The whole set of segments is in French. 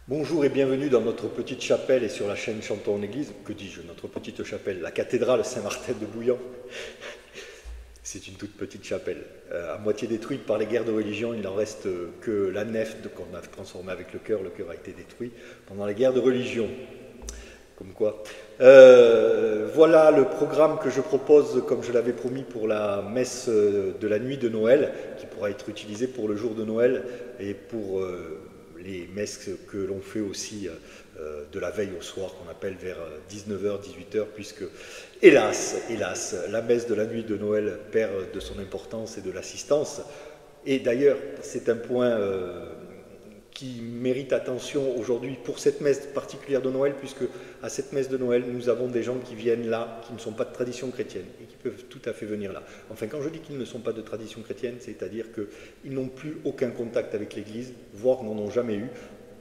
Bonjour et bienvenue dans notre petite chapelle et sur la chaîne Chantons en Église. Que dis-je, notre petite chapelle, la cathédrale Saint-Martin de Bouillon. C'est une toute petite chapelle, à moitié détruite par les guerres de religion. Il n'en reste que la nef qu'on a transformée avec le chœur. Le chœur a été détruit pendant les guerres de religion. Comme quoi. Voilà le programme que je propose, comme je l'avais promis, pour la messe de la nuit de Noël, qui pourra être utilisée pour le jour de Noël et pour les messes que l'on fait aussi de la veille au soir, qu'on appelle vers 19h, 18h, puisque, hélas, la messe de la nuit de Noël perd de son importance et de l'assistance. Et d'ailleurs, c'est un point qui mérite attention aujourd'hui pour cette messe particulière de Noël, puisque à cette messe de Noël, nous avons des gens qui viennent là, qui ne sont pas de tradition chrétienne, et qui peuvent tout à fait venir là. Enfin, quand je dis qu'ils ne sont pas de tradition chrétienne, c'est-à-dire qu'ils n'ont plus aucun contact avec l'Église, voire n'en ont jamais eu.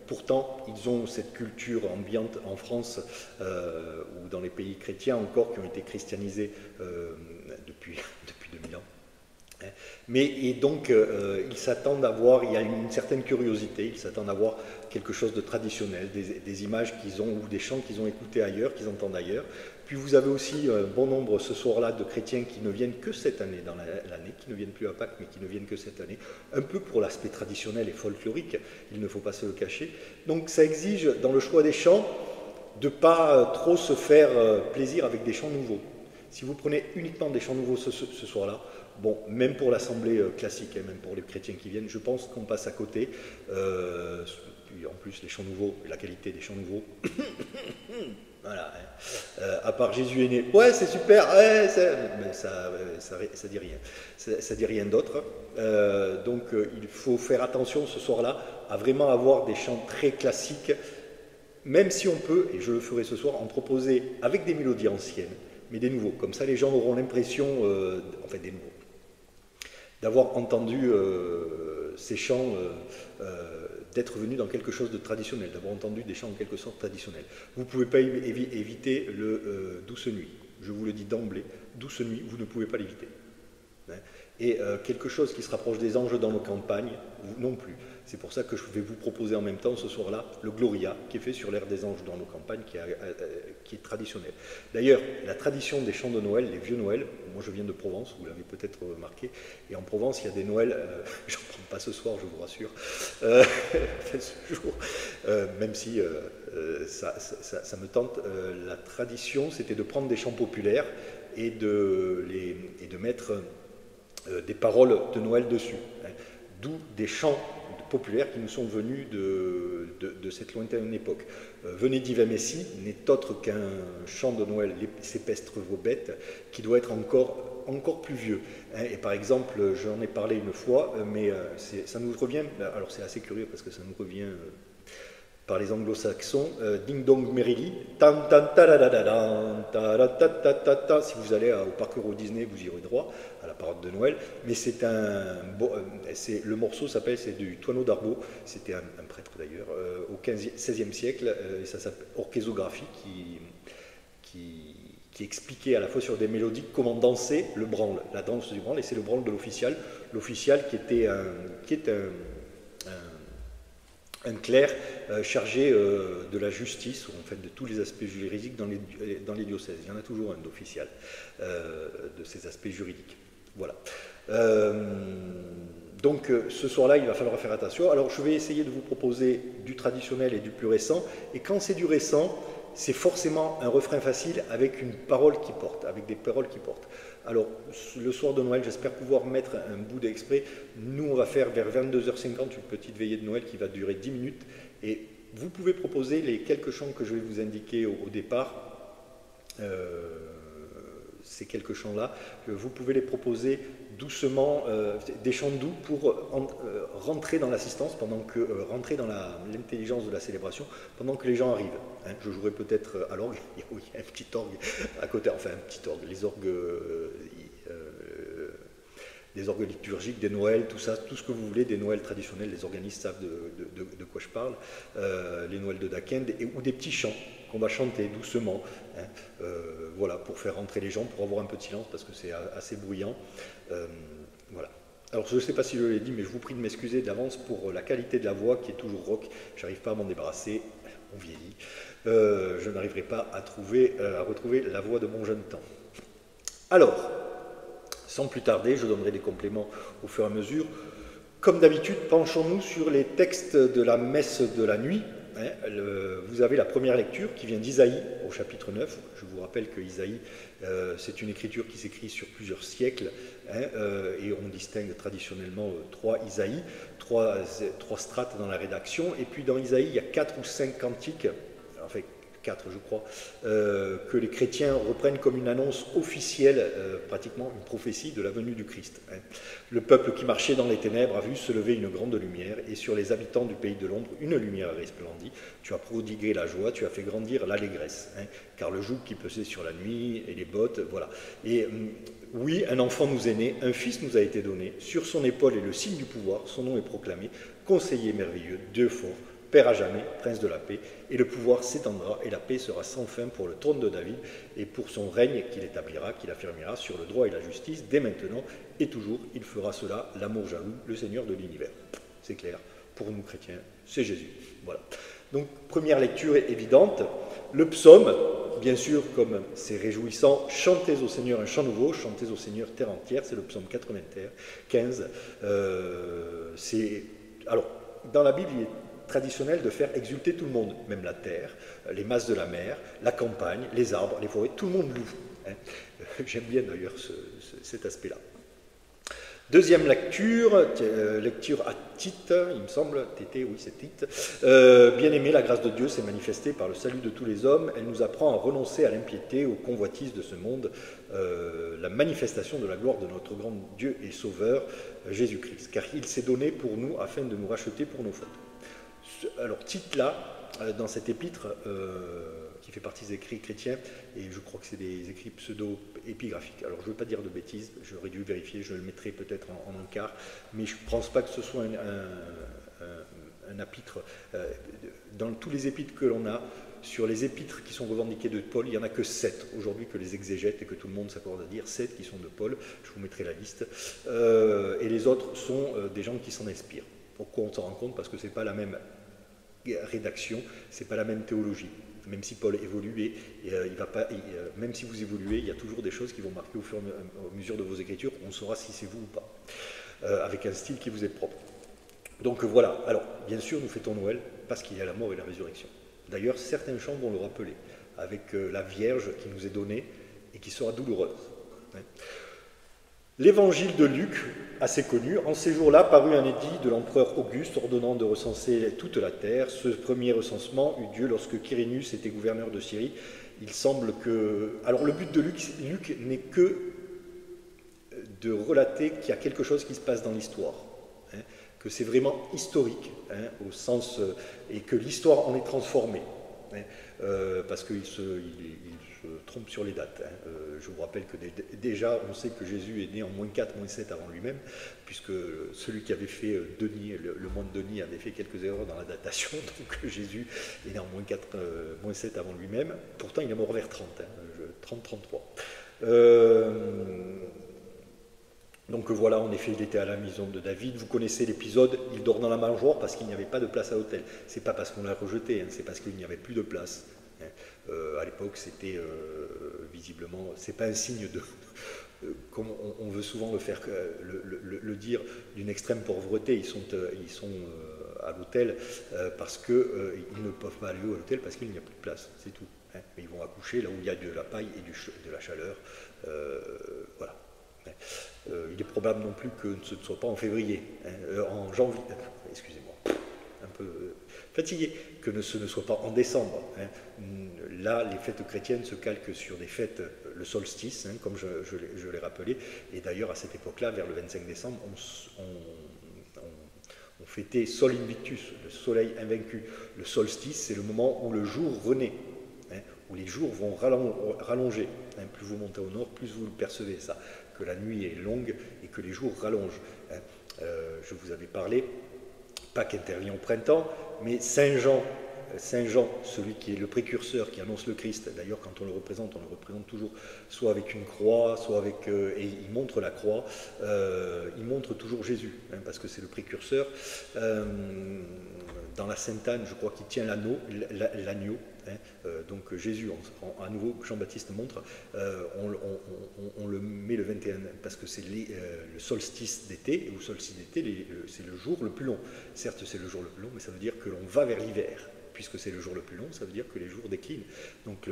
Pourtant, ils ont cette culture ambiante en France, ou dans les pays chrétiens encore, qui ont été christianisés depuis 2000 ans. Mais et donc, ils s'attendent à voir, il y a une certaine curiosité, ils s'attendent à voir quelque chose de traditionnel, des images qu'ils ont ou des chants qu'ils ont écoutés ailleurs, qu'ils entendent ailleurs. Puis vous avez aussi un bon nombre ce soir-là de chrétiens qui ne viennent que cette année dans l'année, qui ne viennent plus à Pâques, mais qui ne viennent que cette année, un peu pour l'aspect traditionnel et folklorique, il ne faut pas se le cacher. Donc ça exige, dans le choix des chants, de ne pas trop se faire plaisir avec des chants nouveaux. Si vous prenez uniquement des chants nouveaux ce soir-là, bon, même pour l'assemblée classique, et même pour les chrétiens qui viennent, je pense qu'on passe à côté. Puis en plus, les chants nouveaux, la qualité des chants nouveaux. Voilà. À part Jésus est né. Ouais, c'est super. Ouais, mais ça dit rien. Ça dit rien d'autre. Donc, il faut faire attention ce soir-là à vraiment avoir des chants très classiques, même si on peut, et je le ferai ce soir, en proposer avec des mélodies anciennes, mais des nouveaux. Comme ça, les gens auront l'impression, enfin des nouveaux, d'avoir entendu ces chants, d'être venus dans quelque chose de traditionnel, d'avoir entendu des chants en quelque sorte traditionnels. Vous ne pouvez pas éviter le Douce Nuit. Je vous le dis d'emblée, Douce Nuit, vous ne pouvez pas l'éviter. Et quelque chose qui se rapproche des anges dans nos campagnes, non plus. C'est pour ça que je vais vous proposer en même temps ce soir-là le Gloria, qui est fait sur l'air des anges dans nos campagnes, qui est traditionnel. D'ailleurs, la tradition des chants de Noël, les vieux Noëls, moi je viens de Provence, vous l'avez peut-être remarqué, et en Provence il y a des Noëls, j'en prends pas ce soir, je vous rassure, ce jour, même si ça me tente, la tradition c'était de prendre des chants populaires et de mettre des paroles de Noël dessus, hein, d'où des chants populaires qui nous sont venus de cette lointaine époque. Venez d'Iva Messi n'est autre qu'un chant de Noël, les pestres vos bêtes, qui doit être encore plus vieux. Hein. Et par exemple, j'en ai parlé une fois, mais ça nous revient, alors c'est assez curieux parce que ça nous revient par les anglo-saxons, Ding Dong Merrily, tam tam ta ta. Si vous allez au parc Euro Disney, vous irez droit à la parade de Noël. Mais c'est le morceau c'est du Toineau d'Argot. C'était un prêtre d'ailleurs au XVIe siècle. Et ça s'appelle orchésographie qui expliquait à la fois sur des mélodies comment danser le branle, la danse du branle. Et c'est le branle de l'official, qui est un clerc chargé de la justice, ou en fait de tous les aspects juridiques dans les diocèses. Il y en a toujours un d'official de ces aspects juridiques. Voilà. Donc ce soir-là, il va falloir faire attention. Alors je vais essayer de vous proposer du traditionnel et du plus récent. Et quand c'est du récent, c'est forcément un refrain facile avec une parole qui porte, avec des paroles qui portent. Alors, le soir de Noël, j'espère pouvoir mettre un bout d'exprès. Nous, on va faire vers 22h50 une petite veillée de Noël qui va durer 10 minutes. Et vous pouvez proposer les quelques chants que je vais vous indiquer au départ. Ces quelques chants-là, vous pouvez les proposer doucement, des chants doux pour rentrer dans l'assistance, rentrer dans l'intelligence de la célébration pendant que les gens arrivent. Hein, je jouerai peut-être à l'orgue, il y a un petit orgue à côté, enfin un petit orgue, les orgues, des orgues liturgiques, des Noëls, tout ça, tout ce que vous voulez, des Noëls traditionnels, les organistes savent de quoi je parle, les Noëls de Dakend, ou des petits chants qu'on va chanter doucement, hein, voilà, pour faire rentrer les gens, pour avoir un peu de silence, parce que c'est assez bruyant. Voilà. Alors, je ne sais pas si je l'ai dit, mais je vous prie de m'excuser d'avance pour la qualité de la voix qui est toujours rauque. Je n'arrive pas à m'en débarrasser, on vieillit. Je n'arriverai pas à retrouver la voix de mon jeune temps. Alors, sans plus tarder, je donnerai des compléments au fur et à mesure. Comme d'habitude, penchons-nous sur les textes de la messe de la nuit. Vous avez la première lecture qui vient d'Isaïe au chapitre 9. Je vous rappelle que Isaïe, c'est une écriture qui s'écrit sur plusieurs siècles, et on distingue traditionnellement trois Isaïe, trois strates dans la rédaction. Et puis dans Isaïe, il y a 4 ou 5 cantiques, enfin 4 je crois, que les chrétiens reprennent comme une annonce officielle, pratiquement une prophétie de la venue du Christ. Le peuple qui marchait dans les ténèbres a vu se lever une grande lumière, et sur les habitants du pays de l'ombre, une lumière a resplendit. Tu as prodigué la joie, tu as fait grandir l'allégresse, car le joug qui pesait sur la nuit et les bottes, voilà. Et oui, un enfant nous est né, un fils nous a été donné, sur son épaule est le signe du pouvoir, son nom est proclamé, conseiller merveilleux, Dieu fort, Père à jamais, prince de la paix, et le pouvoir s'étendra, et la paix sera sans fin pour le trône de David, et pour son règne qu'il établira, qu'il affermira sur le droit et la justice, dès maintenant, et toujours, il fera cela, l'amour jaloux, le Seigneur de l'univers. C'est clair, pour nous chrétiens, c'est Jésus. Voilà. Donc, première lecture évidente, le psaume, bien sûr, comme c'est réjouissant, chantez au Seigneur un chant nouveau, chantez au Seigneur terre entière, c'est le psaume 95. Alors, dans la Bible, il est traditionnel de faire exulter tout le monde, même la terre, les masses de la mer, la campagne, les arbres, les forêts, tout le monde loue. J'aime bien d'ailleurs cet aspect-là. Deuxième lecture, lecture à Tite, il me semble, Tété, oui c'est Tite. Bien-aimé, la grâce de Dieu s'est manifestée par le salut de tous les hommes. Elle nous apprend à renoncer à l'impiété, aux convoitises de ce monde, la manifestation de la gloire de notre grand Dieu et Sauveur, Jésus-Christ. Car il s'est donné pour nous afin de nous racheter pour nos fautes. Alors Tite là, dans cet épître, qui fait partie des écrits chrétiens, et je crois que c'est des écrits pseudo-épigraphiques. Alors je ne veux pas dire de bêtises, j'aurais dû vérifier, je le mettrai peut-être en encart, mais je ne pense pas que ce soit un épître. Dans tous les épîtres que l'on a, sur les épîtres qui sont revendiqués de Paul, il n'y en a que 7 aujourd'hui que les exégètes et que tout le monde s'accorde à dire, 7 qui sont de Paul, je vous mettrai la liste, et les autres sont des gens qui s'en inspirent. Pourquoi on s'en rend compte? Parce que ce n'est pas la même rédaction, ce n'est pas la même théologie. Même si Paul évolue, même si vous évoluez, il y a toujours des choses qui vont marquer au fur et à mesure de vos écritures, on saura si c'est vous ou pas, avec un style qui vous est propre. Donc voilà, alors bien sûr nous fêtons Noël parce qu'il y a la mort et la résurrection. D'ailleurs certains chants vont le rappeler, avec la Vierge qui nous est donnée et qui sera douloureuse. L'évangile de Luc, assez connu, en ces jours-là parut un édit de l'empereur Auguste ordonnant de recenser toute la terre. Ce premier recensement eut lieu lorsque Quirinus était gouverneur de Syrie. Il semble que... Alors le but de Luc n'est que de relater qu'il y a quelque chose qui se passe dans l'histoire, que c'est vraiment historique, au sens... et que l'histoire en est transformée, parce qu'il se trompe sur les dates. Je vous rappelle que déjà, on sait que Jésus est né en -4, -7 avant lui-même, puisque celui qui avait fait Denis, le moine Denis, avait fait quelques erreurs dans la datation, donc Jésus est né en -4, -7 avant lui-même. Pourtant, il est mort vers 30, 30-33. Donc voilà, en effet, il était à la maison de David. Vous connaissez l'épisode, il dort dans la mangeoire parce qu'il n'y avait pas de place à l'hôtel. C'est pas parce qu'on l'a rejeté, c'est parce qu'il n'y avait plus de place. À l'époque, c'était visiblement, c'est pas un signe de, comme on veut souvent le faire, le dire, d'une extrême pauvreté. Ils sont à l'hôtel parce qu'ils ne peuvent pas aller à l'hôtel parce qu'il n'y a plus de place, c'est tout. Mais ils vont accoucher là où il y a de la paille et de la chaleur. Voilà. Il est probable non plus que ce ne soit pas en février, en janvier, excusez-moi, un peu fatigué, que ce ne soit pas en décembre. Là, les fêtes chrétiennes se calquent sur des fêtes, le solstice, comme je l'ai rappelé, et d'ailleurs à cette époque-là, vers le 25 décembre, on fêtait Sol Invictus, le soleil invaincu. Le solstice, c'est le moment où le jour renaît, où les jours vont rallonger. Plus vous montez au nord, plus vous le percevez, ça, que la nuit est longue et que les jours rallongent. Je vous avais parlé, Pâques intervient au printemps, mais Saint Jean Saint Jean, celui qui est le précurseur, qui annonce le Christ. D'ailleurs, quand on le représente toujours soit avec une croix, soit avec... et il montre la croix, il montre toujours Jésus, hein, parce que c'est le précurseur. Dans la Sainte Anne, je crois qu'il tient l'agneau, donc Jésus, à nouveau, Jean-Baptiste montre, on le met le 21, parce que c'est le solstice d'été, ou solstice d'été, c'est le jour le plus long. Certes, c'est le jour le plus long, mais ça veut dire que l'on va vers l'hiver. Puisque c'est le jour le plus long, ça veut dire que les jours déclinent. Donc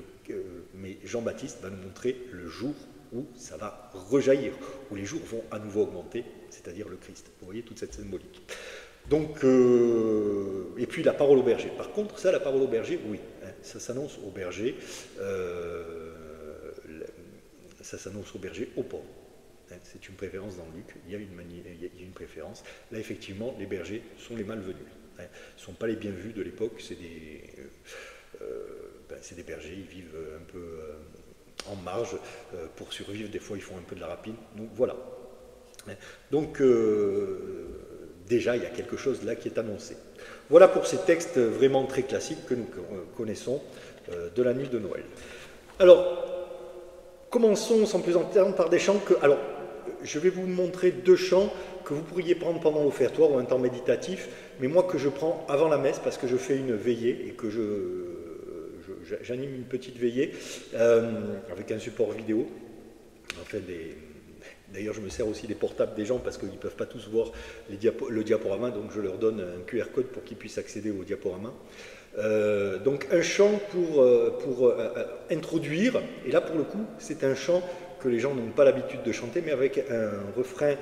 mais Jean-Baptiste va nous montrer le jour où ça va rejaillir, où les jours vont à nouveau augmenter, c'est-à-dire le Christ. Vous voyez toute cette symbolique. Donc, et puis la parole au berger. Par contre, ça, la parole au berger, oui, hein, ça s'annonce au berger, ça s'annonce au berger, au pauvre. Hein, c'est une préférence dans Luc, il y a une préférence. Là, effectivement, les bergers sont les malvenus. Hein, ne sont pas les bien vus de l'époque, c'est des bergers, ils vivent un peu en marge pour survivre, des fois ils font un peu de la rapine, donc voilà. Donc déjà il y a quelque chose là qui est annoncé. Voilà pour ces textes vraiment très classiques que nous connaissons de la nuit de Noël. Alors, commençons sans plus attendre par des chants que... Alors, je vais vous montrer deux chants que vous pourriez prendre pendant l'offertoire ou un temps méditatif, mais moi que je prends avant la messe parce que je fais une veillée et que j'anime une petite veillée avec un support vidéo. Enfin, d'ailleurs, je me sers aussi des portables des gens parce qu'ils ne peuvent pas tous voir le diaporama, donc je leur donne un QR code pour qu'ils puissent accéder au diaporama. Donc un chant pour introduire, et là pour le coup, c'est un chant que les gens n'ont pas l'habitude de chanter, mais avec un refrain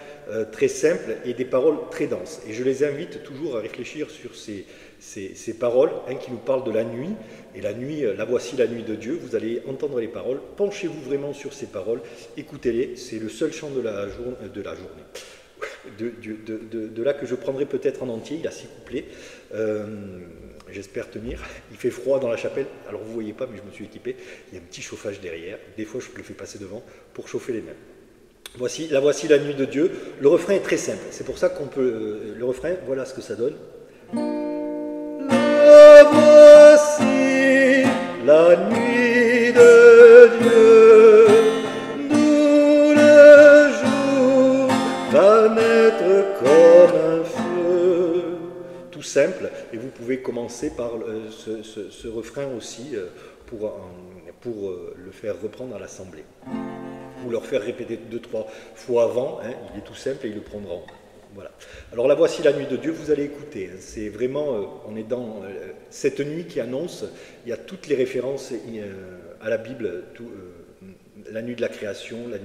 très simple et des paroles très denses. Et je les invite toujours à réfléchir sur ces paroles qui nous parlent de la nuit. Et la nuit, la voici la nuit de Dieu, vous allez entendre les paroles, penchez-vous vraiment sur ces paroles, écoutez-les, c'est le seul chant de la journée. De là que je prendrai peut-être en entier, il a 6 couplets. J'espère tenir. Il fait froid dans la chapelle, alors vous ne voyez pas, mais je me suis équipé. Il y a un petit chauffage derrière. Des fois, je le fais passer devant pour chauffer les mains. Voici la nuit de Dieu. Le refrain est très simple. C'est pour ça qu'on peut... le refrain, voilà ce que ça donne. La voici la nuit de Dieu, d'où le jour va naître comme un feu. Tout simple, et vous pouvez commencer par ce refrain aussi pour le faire reprendre à l'assemblée. Ou leur faire répéter 2-3 fois avant, hein, il est tout simple et ils le prendront. Voilà. Alors la voici la nuit de Dieu, vous allez écouter. Hein, c'est vraiment, on est dans cette nuit qui annonce, il y a toutes les références à la Bible, la nuit de la création, la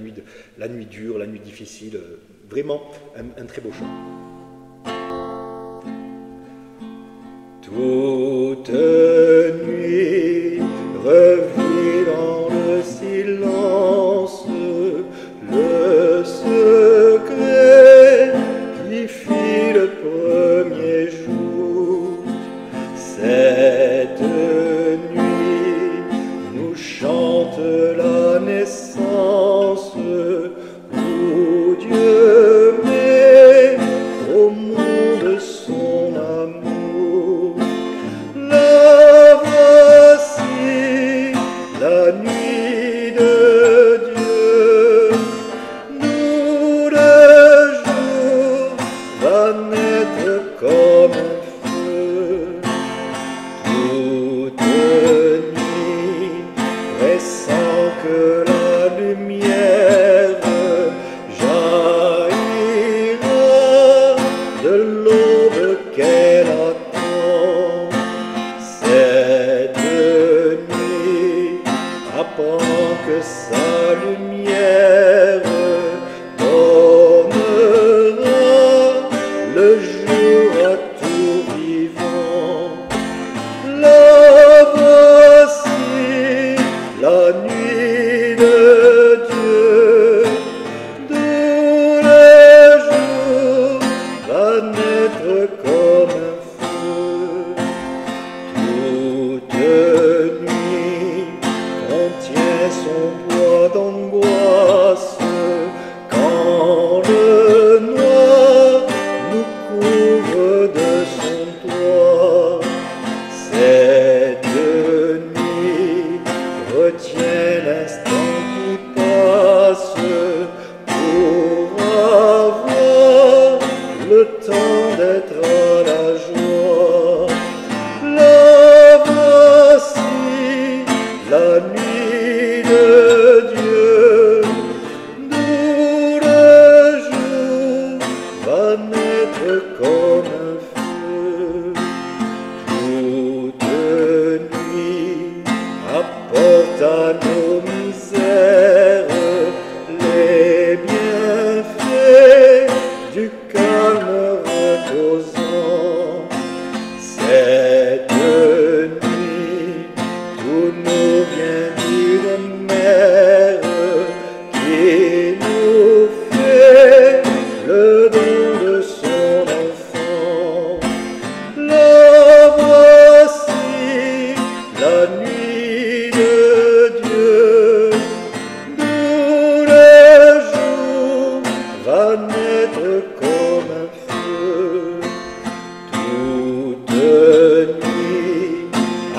nuit dure, la nuit difficile, vraiment un très beau chant. Toute nuit revit dans le silence le secret qui fit le premier jour. Cette nuit nous chante la naissance où Dieu met au monde son amour. La voici la nuit de Dieu, nous le jour va naître comme un feu. Toute nuit pressant que la lumière jaillira de l'aube qu'elle attend. Cette nuit apprend que sa lumière donnera le jour à tout vivant. La voici la nuit de Dieu, d'où le jour va naître comme un feu. Toute nuit contient son poids d'angoisse.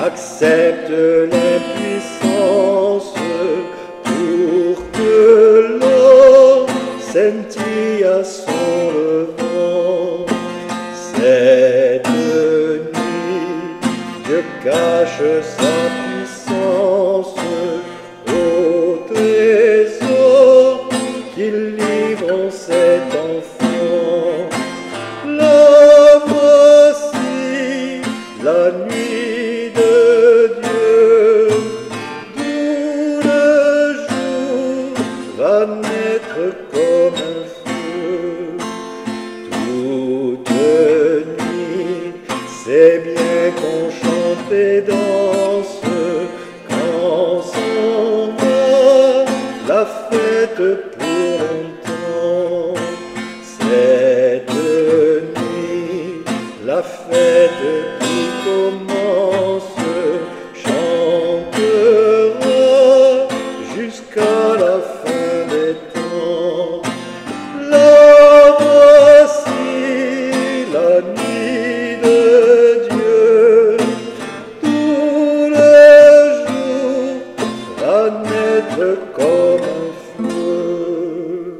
accepte l'impuissance pour que l'eau scintille à son levant. Cette nuit, Dieu cache sa puissance au trésor qu'il livre en cet enfant. La voici, la nuit de Dieu, d'où le jour va naître comme un feu. Toute nuit, c'est bien qu'on chante et danse, quand s'en va la fête pour longtemps. Cette nuit, la fête qui commence, chantera jusqu'à la fin des temps. La voici, la nuit de Dieu, tout le jour va naître comme un feu.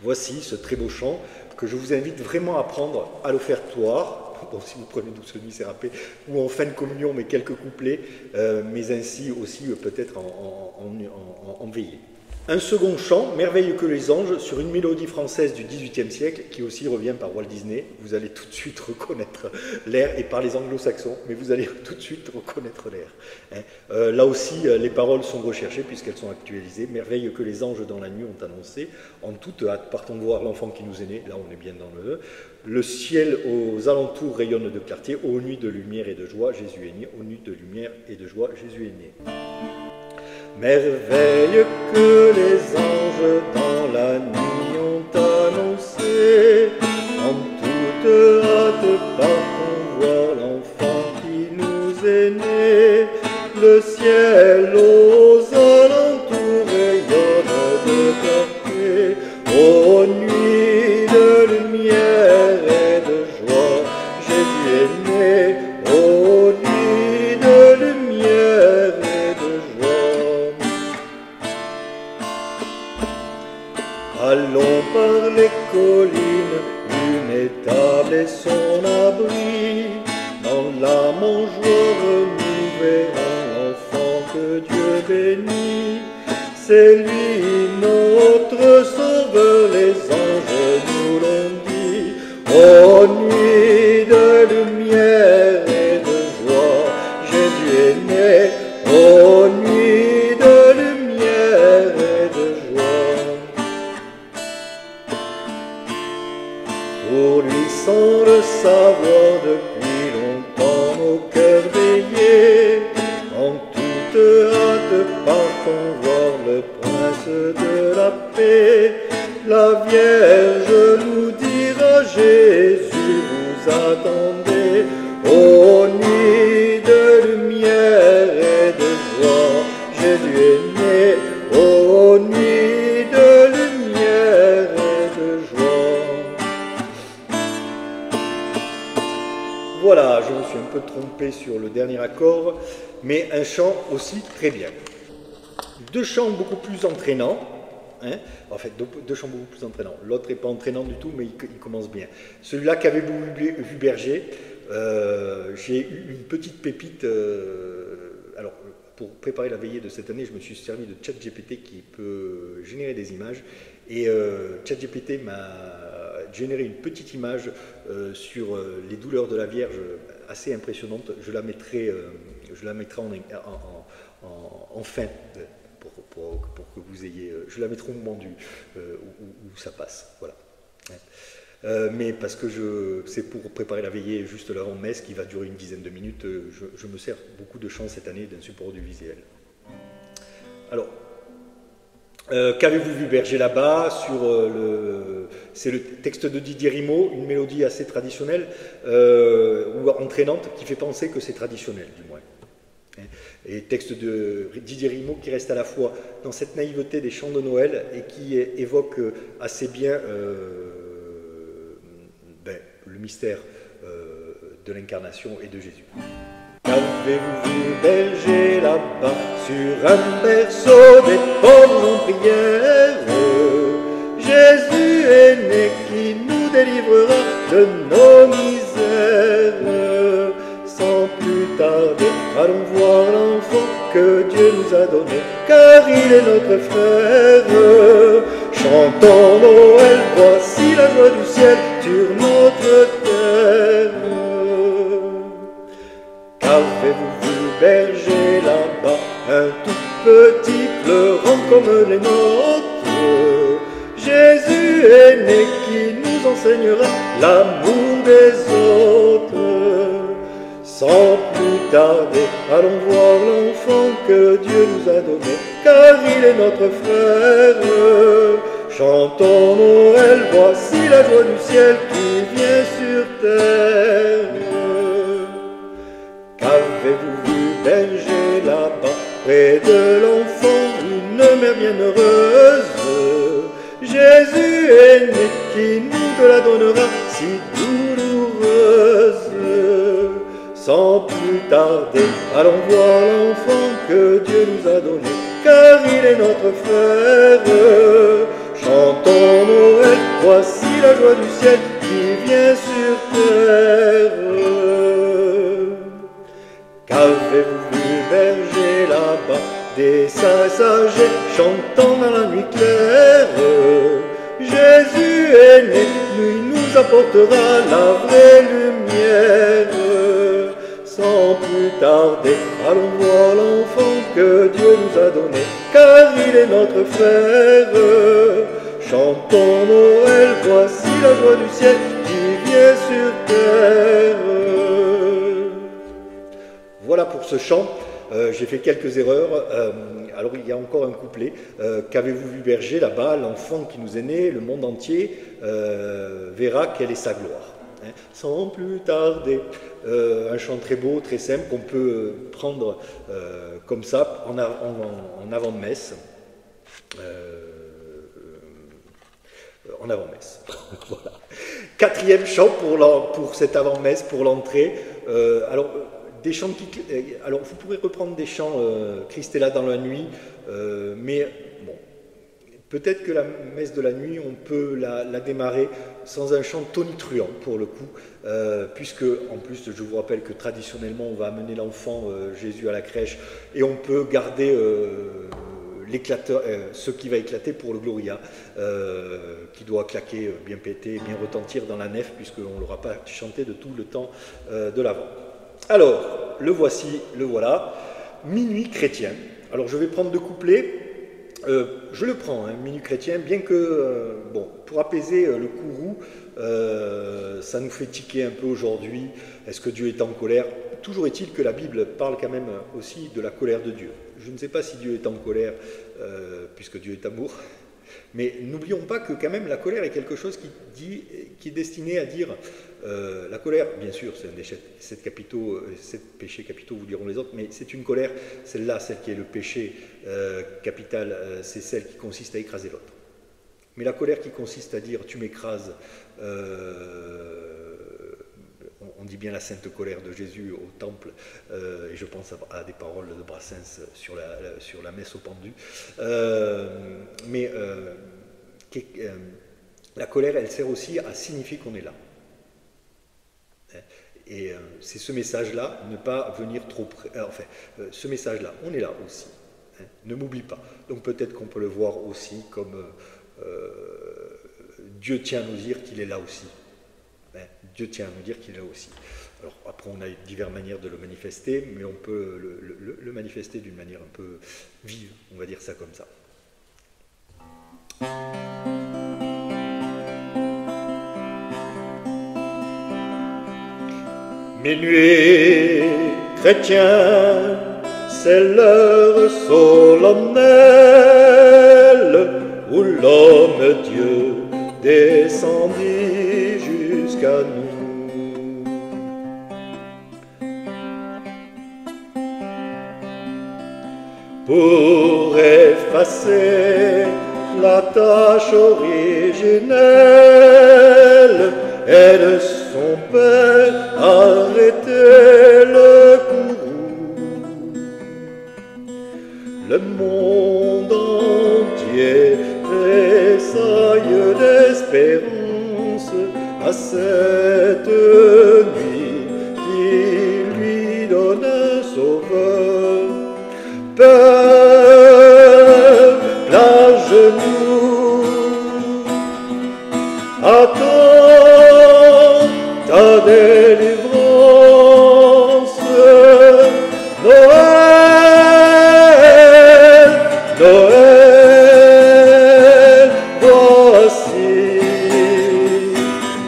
Voici ce très beau chant que je vous invite vraiment à prendre à l'offertoire, bon, si vous prenez Douce Nuit Sérapée, ou en fin de communion, mais quelques couplets, mais ainsi aussi peut-être en veillée. Un second chant, Merveille que les anges, sur une mélodie française du XVIIIe siècle, qui aussi revient par Walt Disney. Vous allez tout de suite reconnaître l'air, et par les anglo-saxons, mais vous allez tout de suite reconnaître l'air. Hein. Là aussi, les paroles sont recherchées, puisqu'elles sont actualisées. Merveille que les anges dans la nuit ont annoncé, en toute hâte, partons voir l'enfant qui nous est né, là on est bien dans le ciel aux alentours rayonne de clarté, aux nuits de lumière et de joie, Jésus est né, aux nuits de lumière et de joie, Jésus est né. Merveille que les anges dans la nuit ont annoncé, en toute hâte partons voir l'enfant qui nous est né. Le ciel aux alentours rayonne de clarté, aux nuits de lumière et de joie, Jésus est né. Aux nuits de lumière et de joie. Allons par les collines, une étable et son abri. Dans la mangeoire nous verrons l'enfant que Dieu bénit. C'est lui notre sauveur, les anges nous l'ont dit. Aux nuits de lumière et de joie, Jésus est né. Aux nuits de lumière et de joie. Pour lui sans le savoir depuis longtemps nos cœurs veillés, en toute hâte partons voir le prince de la paix. La Vierge nous dira Jésus vous attendez. Aux nuits de lumière et de joie, Jésus est né. Aux nuits de lumière et de joie. Voilà, je me suis un peu trompé sur le dernier accord, mais un chant aussi très bien. Deux chants beaucoup plus entraînants, hein, en fait deux chants beaucoup plus entraînants. L'autre n'est pas entraînant du tout, mais il commence bien. Celui-là qu'avez-vous vu Berger, j'ai eu une petite pépite. Alors, pour préparer la veillée de cette année, je me suis servi de ChatGPT qui peut générer des images. Et ChatGPT m'a généré une petite image sur les douleurs de la Vierge assez impressionnante. Je la mettrai en fin, pour que vous ayez... Je la mettrai au moment où ça passe. Voilà. Mais parce que c'est pour préparer la veillée juste l'avant-messe qui va durer une dizaine de minutes, je me sers beaucoup de chants cette année d'un support audiovisuel. Alors, qu'avez-vous vu Berger là-bas c'est le texte de Didier Rimaud, une mélodie assez traditionnelle ou entraînante qui fait penser que c'est traditionnel du moins. Et texte de Didier Rimaud qui reste à la fois dans cette naïveté des chants de Noël et qui évoque assez bien le mystère de l'incarnation et de Jésus. Qu'avez-vous vu, berger, là-bas, sur un berceau des pauvres en prière? Jésus est né qui nous délivrera de nos misères. Sans plus tarder, allons voir l'enfant que Dieu nous a donné, car il est notre frère. Chantons Noël, voici la joie du ciel sur notre terre. Qu'avez-vous vu, berger, là-bas, un tout petit pleurant comme les nôtres? Jésus est né qui nous enseignera l'amour des autres. Sans plus tarder, allons voir l'enfant que Dieu nous a donné, car il est notre frère. Chantons Noël, voici la joie du ciel qui vient sur terre. Qu'avez-vous vu, berger, là-bas, près de l'enfant, une mère bienheureuse? Jésus est né qui nous la donnera si douloureuse. Sans plus tarder, allons voir l'enfant que Dieu nous a donné, car il est notre frère. Chantons Noël, voici la joie du ciel qui vient sur terre. Qu'avez-vous vu, berger, là-bas, des sages âgés chantant dans la nuit claire? Jésus est né, lui nous apportera la vraie lumière. Sans plus tarder, allons voir l'enfant que Dieu nous a donné, car il est notre frère. Chantons Noël, voici la joie du ciel qui vient sur terre. Voilà pour ce chant. J'ai fait quelques erreurs. Alors il y a encore un couplet. Qu'avez-vous vu, berger, là-bas, l'enfant qui nous est né, le monde entier verra quelle est sa gloire. Sans plus tarder, un chant très beau, très simple, qu'on peut prendre comme ça, en avant de messe. En avant-messe. Voilà. Quatrième chant pour cette avant-messe, pour l'entrée. Des chants alors vous pourrez reprendre des chants Christ est là dans la nuit, mais bon, peut-être que la messe de la nuit, on peut la démarrer sans un chant tonitruant pour le coup, puisque en plus je vous rappelle que traditionnellement on va amener l'enfant Jésus à la crèche et on peut garder l'éclateur, ce qui va éclater pour le Gloria, qui doit claquer, bien péter, bien retentir dans la nef, puisqu'on ne l'aura pas chanté de tout le temps de l'Avent. Alors, le voici, le voilà, minuit chrétien. Alors je vais prendre deux couplets, je le prends, minuit chrétien, bien que, bon, pour apaiser le courroux, ça nous fait tiquer un peu aujourd'hui, est-ce que Dieu est en colère? Toujours est-il que la Bible parle quand même aussi de la colère de Dieu. Je ne sais pas si Dieu est en colère, puisque Dieu est amour, mais n'oublions pas que quand même la colère est quelque chose qui est destiné à dire, la colère, bien sûr, c'est un des 7 péchés capitaux, vous diront les autres, mais c'est une colère, celle-là, celle qui est le péché capital, c'est celle qui consiste à écraser l'autre. Mais la colère qui consiste à dire, tu m'écrases, on dit bien la sainte colère de Jésus au temple, et je pense à des paroles de Brassens sur la messe au pendu. La colère, elle sert aussi à signifier qu'on est là. Et c'est ce message-là, ne pas venir trop près. Enfin, ce message-là, on est là aussi. Ne m'oublie pas. Donc peut-être qu'on peut le voir aussi comme Dieu tient à nous dire qu'il est là aussi. Dieu tient à nous dire qu'il est là aussi. Alors après, on a diverses manières de le manifester, mais on peut le manifester d'une manière un peu vive, on va dire ça comme ça. Minuit chrétien, c'est l'heure solennelle où l'homme Dieu descendit jusqu'à nous. Pour effacer la tâche originelle et de son Père a arrêter le courroux. Le monde entier tressaille d'espérance à cette nuit qui lui donne un sauveur. Peuple à genoux, attends ta délivrance. Noël, Noël, voici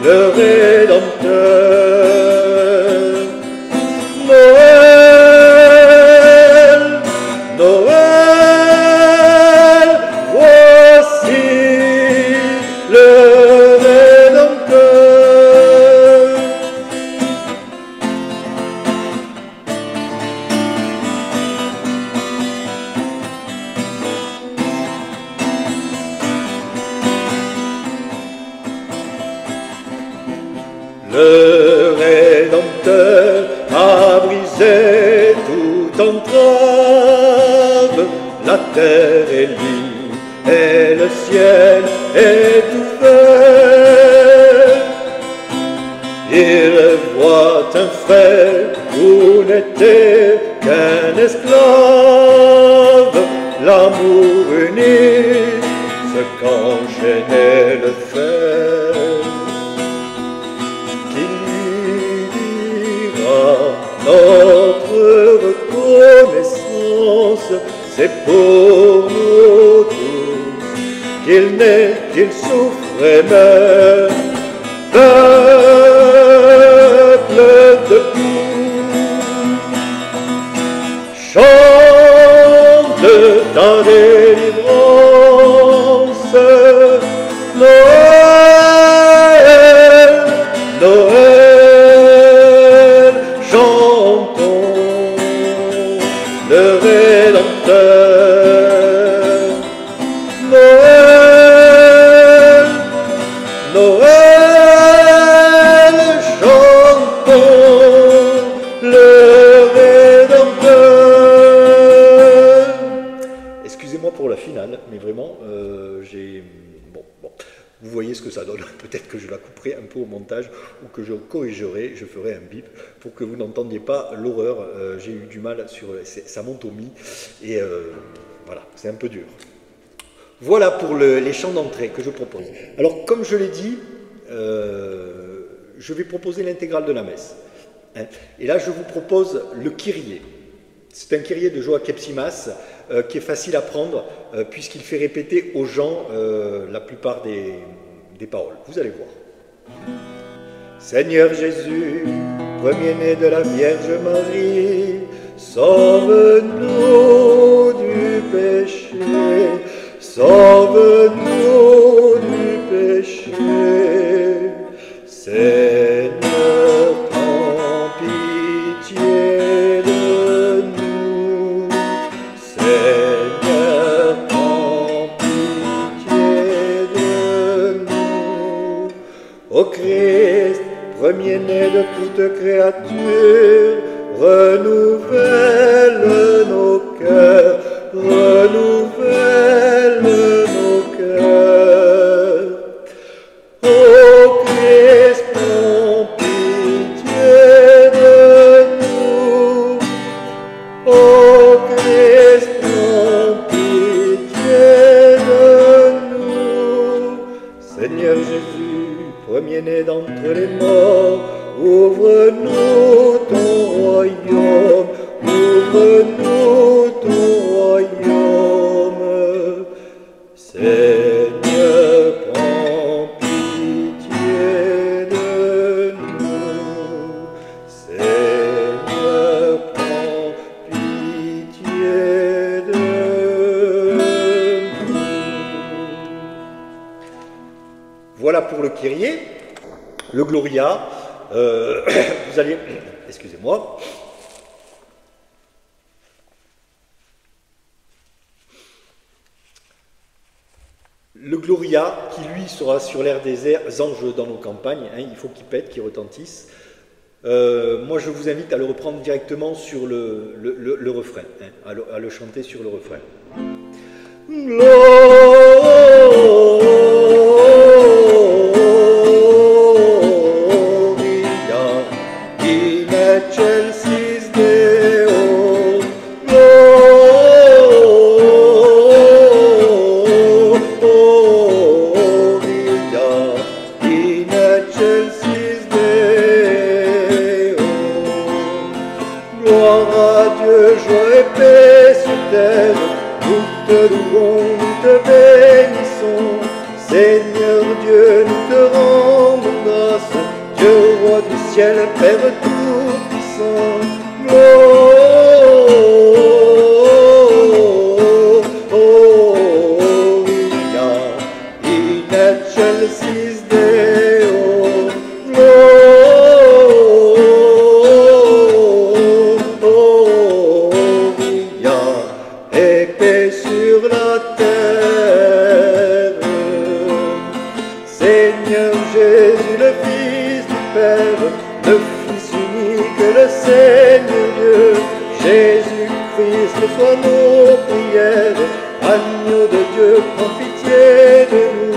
le Rédempteur. Noël, Noël, voici le Rédempteur. Le Rédempteur a brisé toute entrave, la terre est libre et le ciel est ouvert. Il voit un frère où n'était qu'un esclave, l'amour uni, ce qu'enchaînait le fer. Qui lui dira notre reconnaissance, c'est pour nous tous qu'il naît, qu'il souffre et meurt. Peuple debout, chante ta délivrance. Noël, Noël, chantons le Rédempteur. Noël, Noël, chantons le Rédempteur. Excusez-moi pour la finale, mais vraiment, j'ai... Bon. Vous voyez ce que ça donne. Peut-être que je la couperai un peu au montage ou que je corrigerai, je ferai un bip pour que vous n'entendiez pas l'horreur. J'ai eu du mal sur... Ça monte au mi et voilà, c'est un peu dur. Voilà pour les chants d'entrée que je propose. Alors, comme je l'ai dit, je vais proposer l'intégrale de la messe. Hein. Et là, je vous propose le Kyrie. C'est un Kyrie de Joachim Simas qui est facile à prendre puisqu'il fait répéter aux gens la plupart des paroles. Vous allez voir. Seigneur Jésus, premier-né de la Vierge Marie, sauve-nous du péché, sauve-nous du péché. Seigneur, prends pitié de nous. Seigneur, prends pitié de nous. Ô Christ, premier-né de toute créature, renouvelle nos cœurs, renouvelle nos cœurs. Ô Christ, prends pitié de nous. Ô Christ, prends pitié de nous. Seigneur Jésus, premier-né d'entre les morts, ouvre-nous ton royaume, ouvre-nous ton royaume. Seigneur, prends pitié de nous. Seigneur, prends pitié de nous. Voilà pour le Kyrie. Le Gloria, vous allez, excusez-moi, le Gloria qui lui sera sur l'air des anges dans nos campagnes, hein, il faut qu'il pète, qu'il retentisse. Moi, je vous invite à le reprendre directement sur le refrain, hein, à le chanter sur le refrain. Seigneur Dieu, nous te rendons grâce, Dieu roi du ciel, Père tout-puissant. Gloria in excelsis Deo. Gloria et paix sur la terre. Seigneur Jésus, le Fils du Père, le Fils unique, le Seigneur Dieu, Jésus-Christ, reçois nos prières, agneau de Dieu, prends pitié de nous.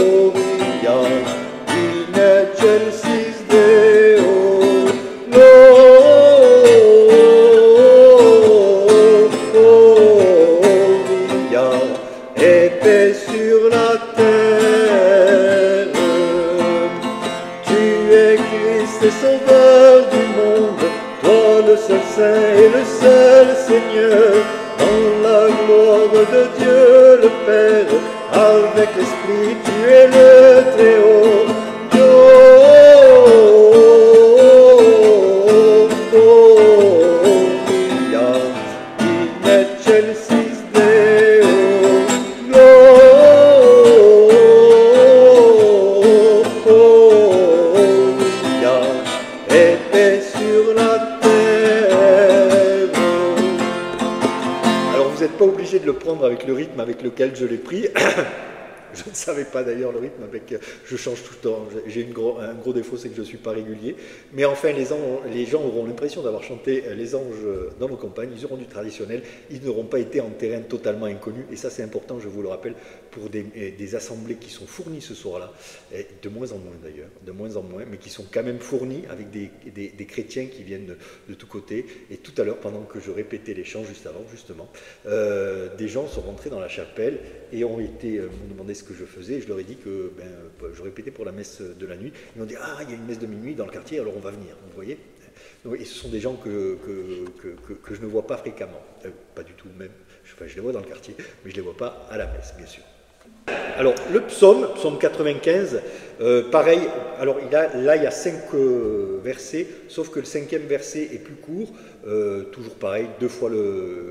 Gloria in excelsis Deo. Et paix sur la terre. Tu es Christ et sauveur du monde, toi le seul Saint et le seul Seigneur, dans la gloire de Dieu le Père, avec l'Esprit tu es le Très-Haut. Gloria in excelsis Deo. Gloria et paix sur la terre. Alors vous n'êtes pas obligé de le prendre avec le rythme avec lequel je l'ai pris. Je ne savais pas d'ailleurs le rythme avec. Je change tout le temps. J'ai un gros défaut, c'est que je ne suis pas régulier. Mais enfin, les gens auront l'impression d'avoir chanté les anges dans nos campagnes. Ils auront du traditionnel. Ils n'auront pas été en terrain totalement inconnu. Et ça, c'est important, je vous le rappelle, pour des assemblées qui sont fournies ce soir-là. De moins en moins d'ailleurs, de moins en moins, mais qui sont quand même fournies avec des chrétiens qui viennent de tous côtés. Et tout à l'heure, pendant que je répétais les chants juste avant, justement, des gens sont rentrés dans la chapelle et m'ont demandé ce que je faisais, et je leur ai dit que je répétais pour la messe de la nuit. Ils m'ont dit « Ah, il y a une messe de minuit dans le quartier, alors on va venir. » Vous voyez ? Et ce sont des gens que je ne vois pas fréquemment. Pas du tout même. Je les vois dans le quartier, mais je ne les vois pas à la messe, bien sûr. Alors, le psaume 95, pareil, alors là il y a 5 versets, sauf que le 5e verset est plus court, toujours pareil, 2 fois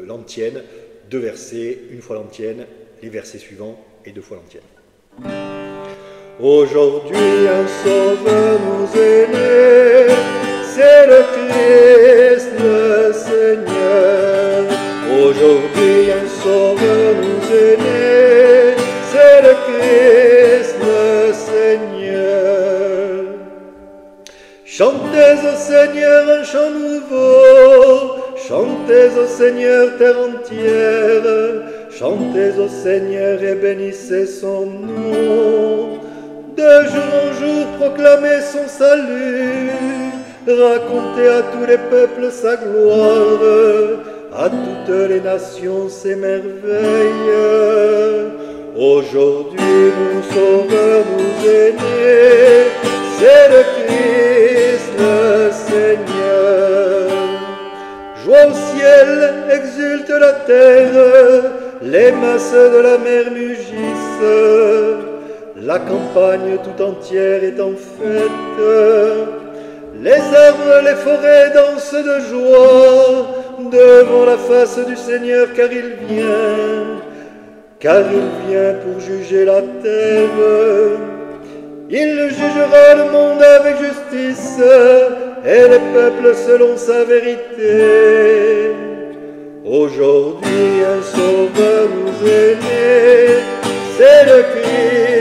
l'antienne, 2 versets, 1 fois l'antienne, les versets suivants et 2 fois l'antienne. Aujourd'hui un sauveur nous est né, c'est le Christ le Seigneur. Aujourd'hui un sauveur nous est né, c'est le Christ le Seigneur. Chantez au Seigneur un chant nouveau, chantez au Seigneur terre entière, chantez au Seigneur et bénissez son nom. De jour en jour proclamez son salut, racontez à tous les peuples sa gloire, à toutes les nations ses merveilles. Aujourd'hui mon Sauveur nous est né, c'est le Christ le Seigneur. Joie au ciel, exulte la terre, les masses de la mer mugissent, la campagne tout entière est en fête. Les arbres, les forêts dansent de joie devant la face du Seigneur, car il vient pour juger la terre. Il jugera le monde avec justice et les peuples selon sa vérité. Aujourd'hui un sauveur nous est né, c'est le Christ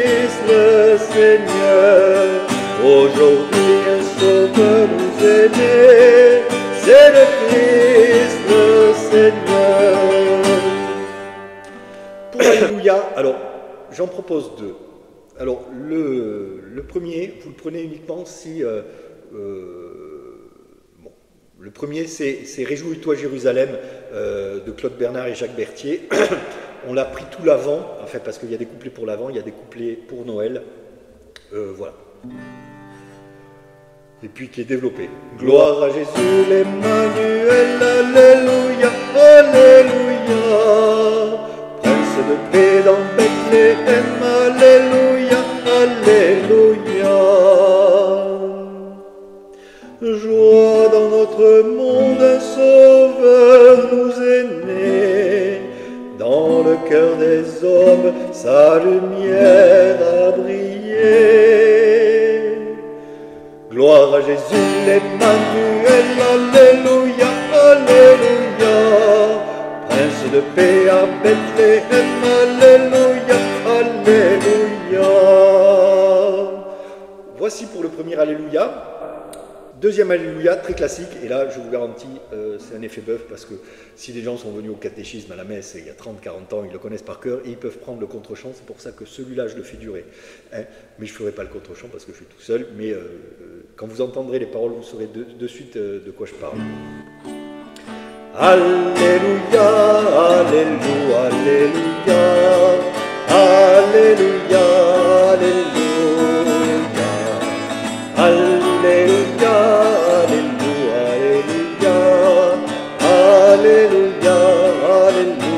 Aujourd'hui un sauveur nous est né, c'est le Christ, le Seigneur. Pour Alléluia, alors j'en propose deux. Alors le premier, vous le prenez uniquement si... bon, le premier c'est Réjouis-toi Jérusalem de Claude Bernard et Jacques Berthier. On l'a pris tout l'avant, en fait, parce qu'il y a des couplets pour l'avant, il y a des couplets pour Noël. Voilà. Et puis qui est développé. Gloire à Jésus l'Emmanuel, Alléluia, Alléluia. Prince de paix dans Bethléem, Alléluia, Alléluia. Joie dans notre monde, un sauveur nous est né. Dans le cœur des hommes, sa lumière a brillé. Gloire à Jésus l'Emmanuel, Alléluia, Alléluia. Prince de paix à Bethléem, Alléluia, Alléluia. Voici pour le premier Alléluia. Deuxième Alléluia, très classique, et là je vous garantis, c'est un effet bœuf parce que si les gens sont venus au catéchisme à la messe il y a 30-40 ans, ils le connaissent par cœur et ils peuvent prendre le contre-champ, c'est pour ça que celui-là je le fais durer. Hein, mais je ne ferai pas le contre-champ parce que je suis tout seul, mais quand vous entendrez les paroles, vous saurez de suite de quoi je parle. Alléluia, Alléluia, Alléluia, Alléluia, Alléluia. Alléluia, Alléluia, Alléluia, Alléluia, Alléluia,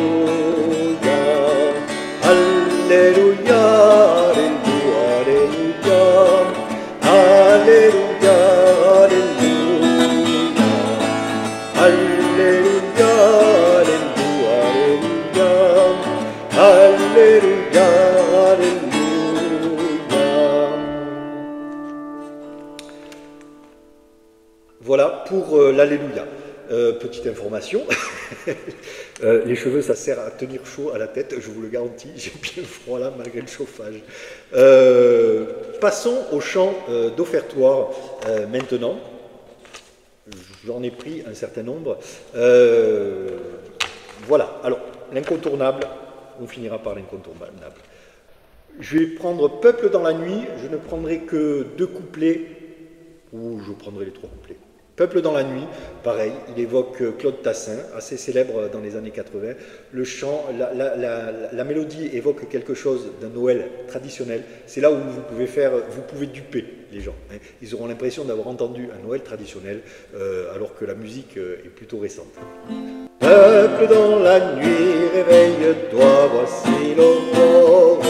Alléluia, Alléluia, Alléluia, Alléluia, Alléluia, Alléluia. Voilà pour l'Alléluia. Petite information, les cheveux ça sert à tenir chaud à la tête, je vous le garantis, j'ai bien froid là malgré le chauffage. Passons au chant d'offertoire maintenant. J'en ai pris un certain nombre. Voilà, alors l'incontournable, on finira par l'incontournable. Je vais prendre Peuple dans la nuit, je ne prendrai que 2 couplets, ou je prendrai les 3 couplets. Peuple dans la nuit, pareil, il évoque Claude Tassin, assez célèbre dans les années 80. Le chant, la mélodie évoque quelque chose d'un Noël traditionnel. C'est là où vous pouvez duper les gens. Hein. Ils auront l'impression d'avoir entendu un Noël traditionnel, alors que la musique est plutôt récente. Peuple dans la nuit, réveille-toi, voici l'aurore.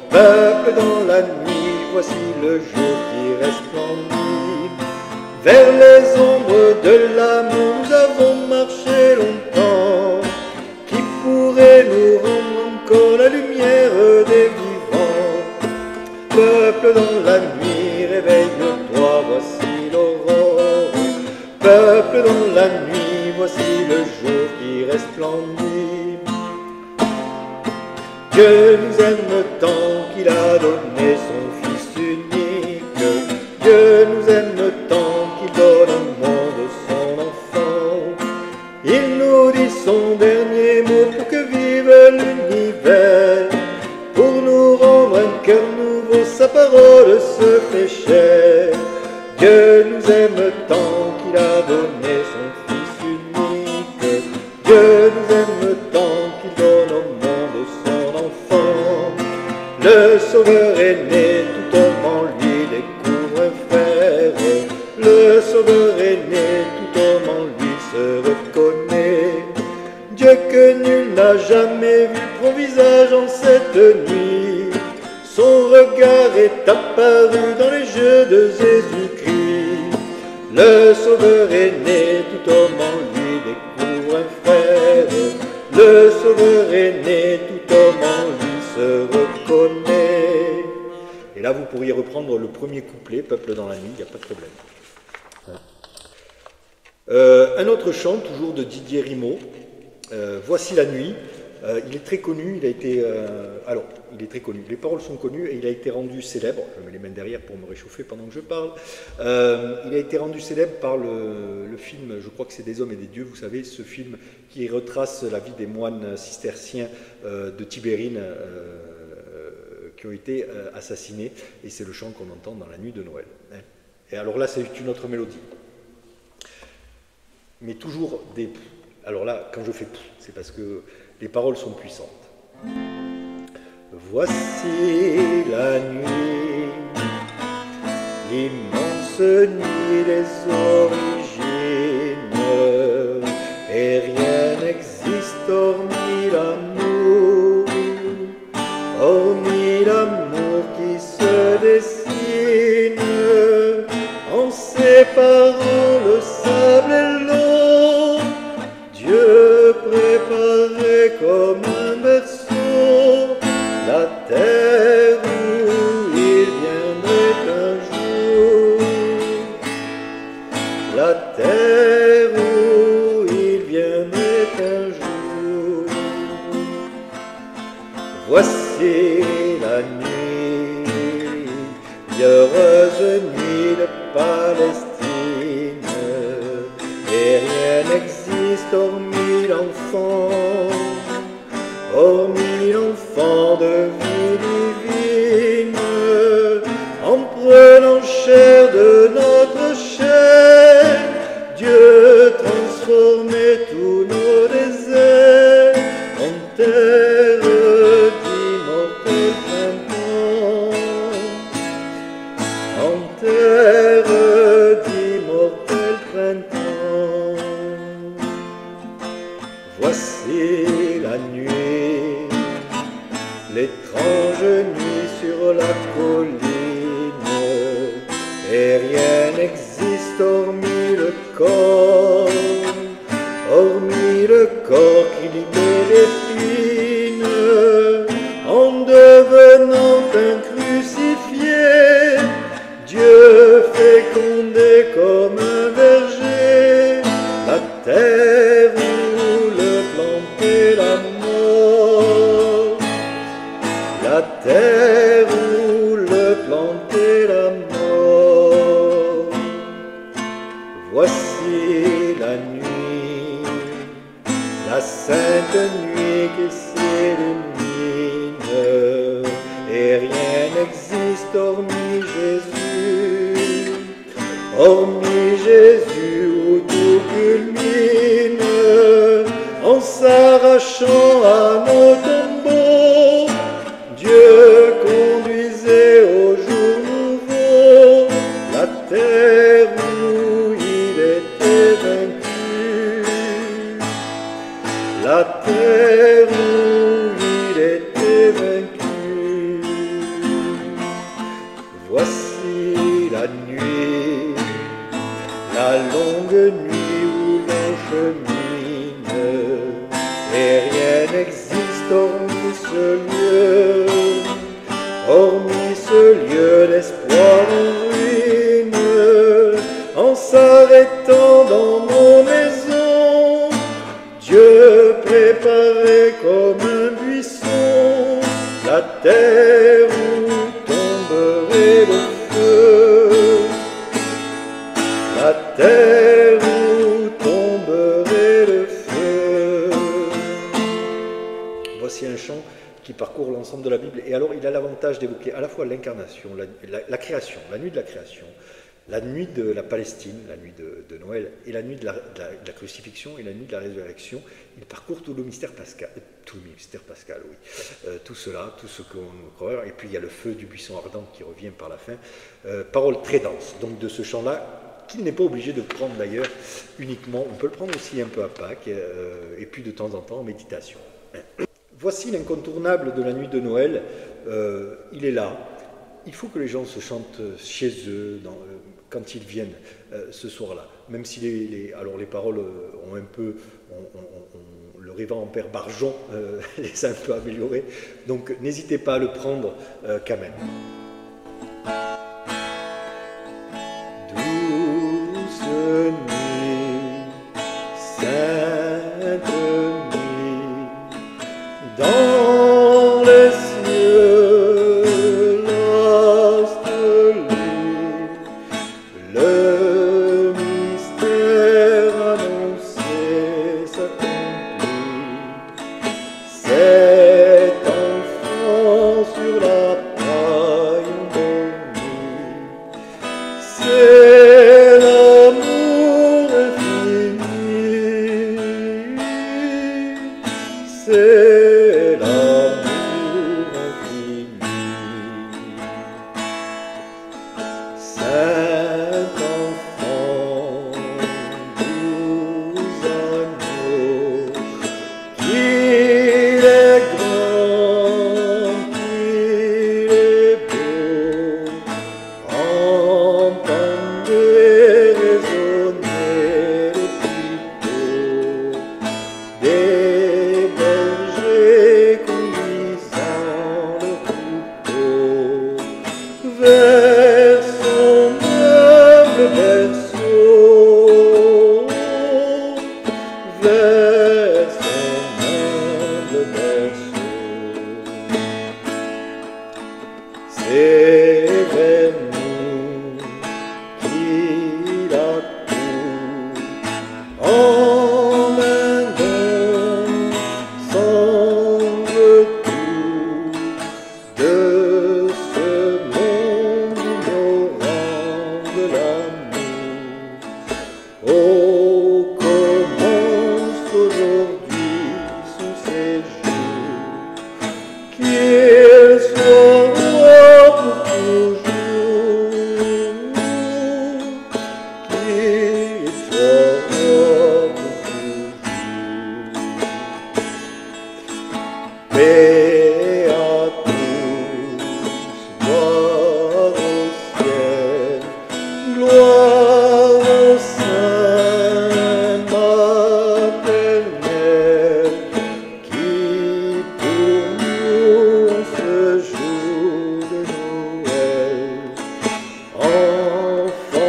Peuple dans la nuit, voici le jour qui resplendit. Vers les ombres de l'amour, nous avons marché longtemps. Qui pourrait nous rendre encore la lumière des vivants? Peuple dans la nuit, réveille-toi, voici l'aurore. Peuple dans la nuit, voici le jour qui resplendit. Dieu nous aime tant qu'il a donné son Fils unique. Dieu nous aime tant qu'il donne au monde son enfant. Il nous dit son dernier mot pour que vive l'univers. Pour nous rendre un cœur nouveau, sa parole se fait chair. Dieu nous aime tant qu'il a donné son Fils unique. Dieu nous aime tant qu'il donne au monde son enfant. Le Sauveur est né, tout homme en lui découvre un frère. Le Sauveur est né, tout homme en lui se reconnaît. Dieu que nul n'a jamais vu prend visage en cette nuit. Son regard est apparu dans les yeux de Jésus-Christ. Le Sauveur est né, tout homme en lui découvre un frère. Le Sauveur est né, tout homme en lui se reconnaît. Et là, vous pourriez reprendre le premier couplet, Peuple dans la nuit, il n'y a pas de problème. Un autre chant, toujours de Didier Rimaud, Voici la nuit. Il est très connu, il a été... alors, il est très connu, les paroles sont connues et il a été rendu célèbre, je mets les mains derrière pour me réchauffer pendant que je parle, il a été rendu célèbre par le film, je crois que c'est Des hommes et des dieux, vous savez, ce film qui retrace la vie des moines cisterciens de Tibérine qui ont été assassinés, et c'est le chant qu'on entend dans la nuit de Noël. Et alors là, c'est une autre mélodie. Mais toujours des... Alors là, quand je fais... c'est parce que les paroles sont puissantes. Voici la nuit, l'immense nuit des origines, et rien n'existe hormis l'amour, qui se dessine en séparant le sable et l'eau. Dieu préparait comme un berceau la terre où il viendrait un jour, la terre où il viendrait un jour. Voici la nuit, heureuse nuit de Palestine, et rien n'existe hormis l'enfant de vie divine, en prenant chair de notre chair, Dieu transformait tous nos déserts en terre d'immortel printemps, en terre d'immortel printemps. Voici la nuit, l'étrange nuit sur la colline, et rien n'existe hormis le corps qui libère l'épine, en devenant un crucifié, Dieu fécondé comme un verger, la terre où le plantait la mort, la terre où le plantait la mort. Voici la nuit, la sainte nuit qui s'illumine, et rien n'existe hormis Jésus où tout culmine, en s'arrachant à nos tombeaux, Dieu conduisait au jour nouveau la terre où il était vaincu, la terre où il était vaincu. Voici la nuit, la longue nuit où l'on chemine, et rien n'existe hormis ce lieu d'espoir en ruine, en s'arrêtant dans nos maisons, Dieu préparait comme un buisson la terre où tomberait le feu, la terre où tomberait le feu. Voici un chant qui parcourt l'ensemble de la Bible. Et alors, il a l'avantage d'évoquer à la fois l'incarnation, la création, la nuit de la création, la nuit de la Palestine, la nuit de Noël, et la nuit de la crucifixion et la nuit de la résurrection. Il parcourt tout le mystère pascal, oui. Tout cela, tout ce qu'on nous croit. Et puis, il y a le feu du buisson ardent qui revient par la fin. Parole très dense, donc de ce chant-là, qu'il n'est pas obligé de prendre d'ailleurs uniquement, on peut le prendre aussi un peu à Pâques, et puis de temps en temps en méditation. Voici l'incontournable de la nuit de Noël, il est là. Il faut que les gens se chantent chez eux quand ils viennent ce soir-là. Même si les paroles ont un peu, le rêvant en père Barjon les a un peu améliorées. Donc n'hésitez pas à le prendre quand même. Douce nuit, sainte nuit, Le mystère annoncé s'accomplit. Cet enfant sur la paille endormi, c'est l'amour infini. C'est l'amour infini. Saint enfant, 12 agneaux, qu'il est grand, qu'il est beau, entendez résonner les pipeaux des bergers conduisant le troupeau vers son humble berceau, vers son humble berceau. C'est vers nous qu'il accourt en un don sans retour de ce monde ignorant de l'amour. Oh, commence aujourd'hui son séjour, qu'il soit roi pour toujours, qu'il soit roi pour toujours. Paix à tous, gloire au ciel, gloire au sein maternel, qui pour nous en ce jour de Noël enfanta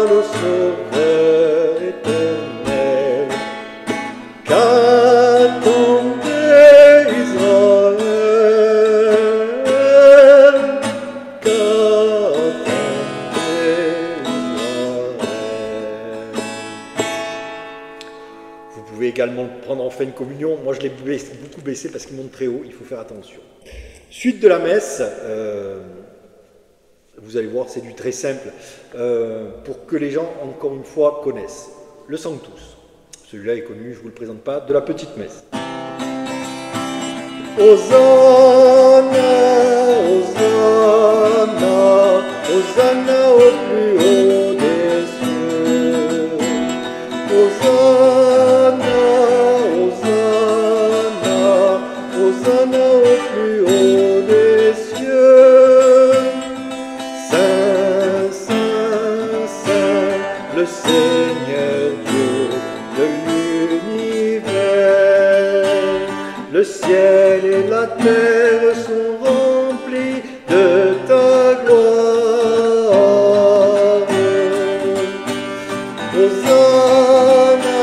le Sauveur éternel. Qu'attendait Israël? Qu'attendait Israël? Vous pouvez également le prendre en fin de communion. Moi, je l'ai beaucoup baissé parce qu'il monte très haut. Il faut faire attention. Suite de la messe, vous allez voir, c'est du très simple pour que les gens, encore une fois, connaissent. Le Sanctus. Celui-là est connu, je ne vous le présente pas. De la petite messe. Hosanna, Hosanna, Hosanna au plus haut des cieux. Hosanna, Hosanna, Hosanna au plus haut des cieux. Saint, Saint, Saint, le Seigneur Dieu de l'univers. Le ciel et la terre sont remplis de ta gloire. Hosanna,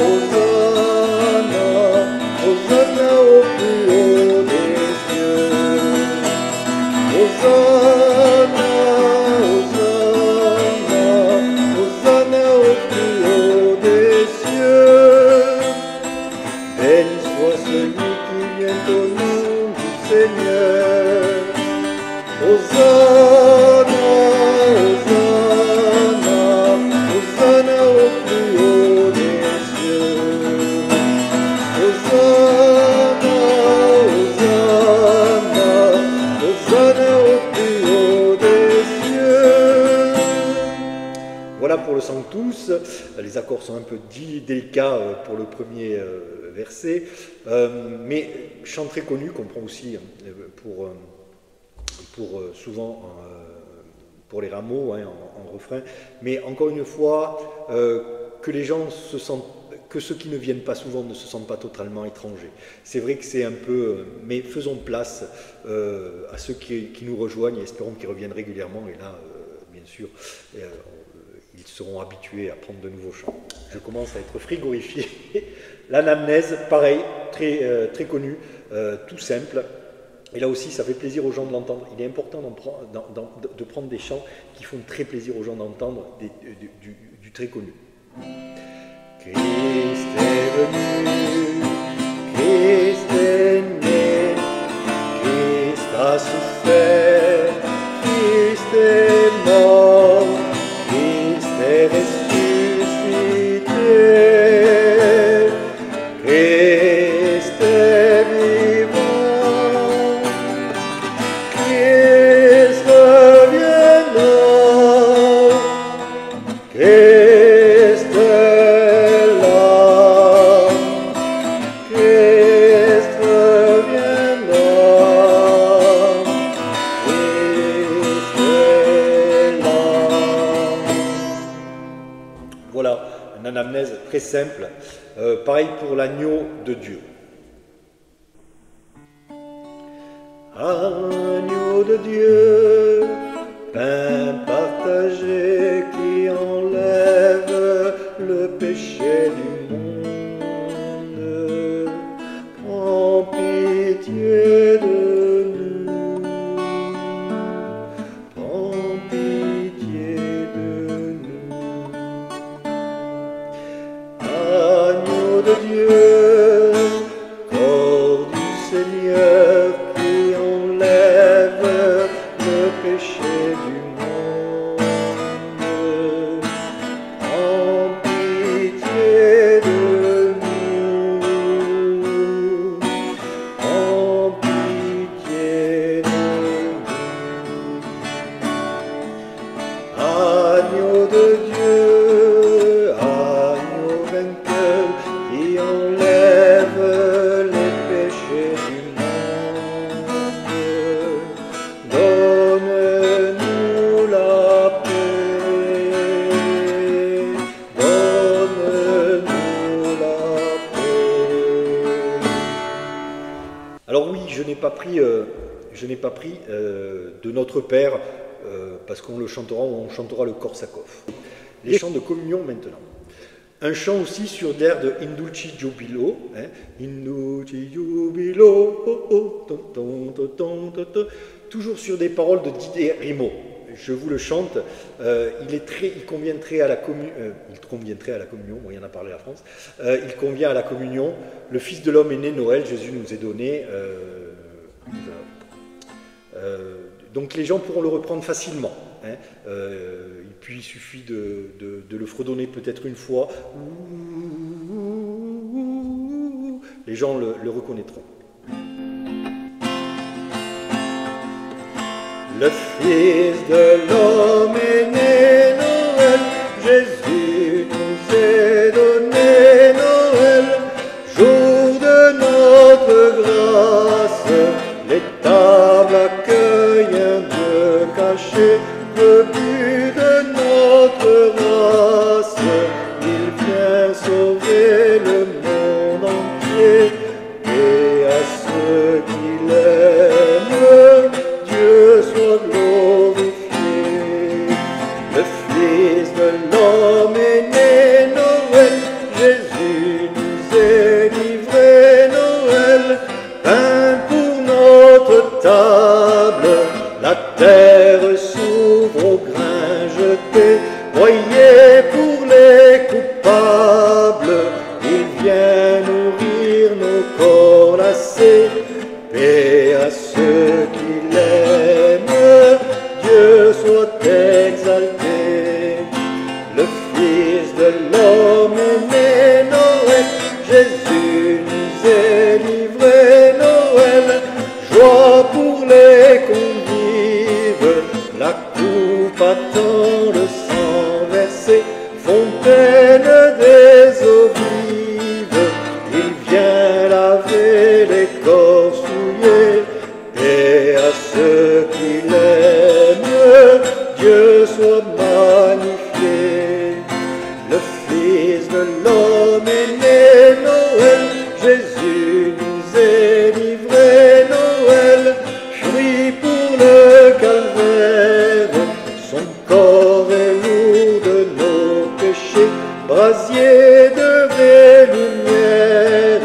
Hosanna, Hosanna au plus haut des cieux. Hosanna, Hosanna, Hosanna au plus haut des cieux. Béni soit celui qui vient au nom du Seigneur. Hosanna, Hosanna, Hosanna au plus haut des cieux. Hosanna, Hosanna, Hosanna au plus haut des cieux. Voilà pour le Sanctus. Les accords sont un peu délicats pour le premier verset, mais chant très connu qu'on prend aussi pour souvent pour les rameaux en refrain. Mais encore une fois, que les gens se sentent, que ceux qui ne viennent pas souvent ne se sentent pas totalement étrangers. C'est vrai que c'est un peu, mais faisons place à ceux qui nous rejoignent et espérons qu'ils reviennent régulièrement. Et là, bien sûr, ils seront habitués à prendre de nouveaux chants. Je commence à être frigorifié. L'anamnèse, pareil, très connu, tout simple. Et là aussi, ça fait plaisir aux gens de l'entendre. Il est important de prendre des chants qui font très plaisir aux gens d'entendre, du très connu. Christ est venu, Christ est né, Christ a souffert, Christ est mort, Christ est ressuscité, Christ est vivant, Christ reviendra, Christ est là, Christ reviendra, Christ est là. Voilà, une anamnèse très simple. Pareil pour l'agneau de Dieu. Agneau de Dieu, pain partagé qui enlève le péché du monde, prends pitié de nous, prends pitié de nous. Agneau de Dieu, corps du Seigneur qui enlève le péché du monde, prends pitié de nous, prends pitié de nous. Agneau de Dieu, agneau vainqueur qui enlève les péchés du monde, donne-nous la paix, donne-nous la paix. Alors oui, je n'ai pas pris de Notre Père parce qu'on le chantera, on chantera le Korsakov. Les chants de communion maintenant. Un chant aussi sur l'air de Indulci Jubilo, hein, Indulci Jubilo, oh, oh, ton, ton, ton, ton, ton, ton, toujours sur des paroles de Didier Rimaud. Je vous le chante, il conviendrait à la communion, bon, il en a parlé à la France, il convient à la communion, le Fils de l'homme est né, Noël, Jésus nous est donné, donc les gens pourront le reprendre facilement. Hein, puis il suffit de le fredonner peut-être une fois. Les gens le reconnaîtront. Le Fils de l'homme est né, Noël, Jésus nous est donné, Noël, jour de notre grâce, les tables accueillent un Dieu caché, le but de notre race, il vient sauver le monde entier, et à ceux qui l'aiment, Dieu soit glorifié. Le Fils de l'homme est né, Noël, Jésus nous est livré, Noël, pain pour notre table, la terre s'ouvre au grain jeté, broyé pour les coupables, il vient nourrir nos corps lassés, paix à ceux qui l'aiment, Dieu soit exalté. Le Fils de l'homme est né, Noël, Jésus nous est livré, Noël, joie pour les convives, la coupe attend le sang versé, fontaine des eaux vives, il vient laver les corps souillés, et à ceux qui l'aiment, Dieu soit magnifié. Le Fils de l'homme est né, Noël, Jésus nous est livré, Noël, fruit pour le calvaire, son corps est lourd de nos péchés, brasier de vraie lumière,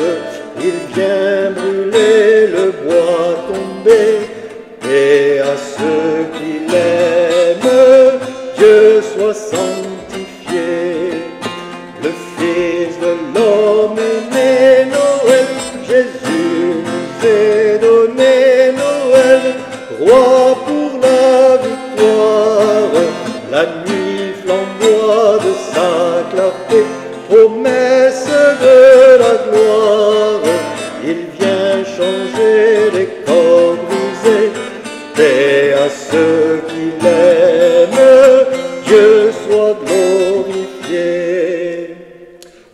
il vient brûler le bois tombé, Dieu soit sanctifié. Le Fils de l'homme est né, Noël, Jésus nous est donné, Noël, roi pour la victoire. La nuit flamboie de sa clarté, promesse de la gloire. Il vient changer les corps brisés, paix à ceux qui l'aiment, Dieu soit glorifié.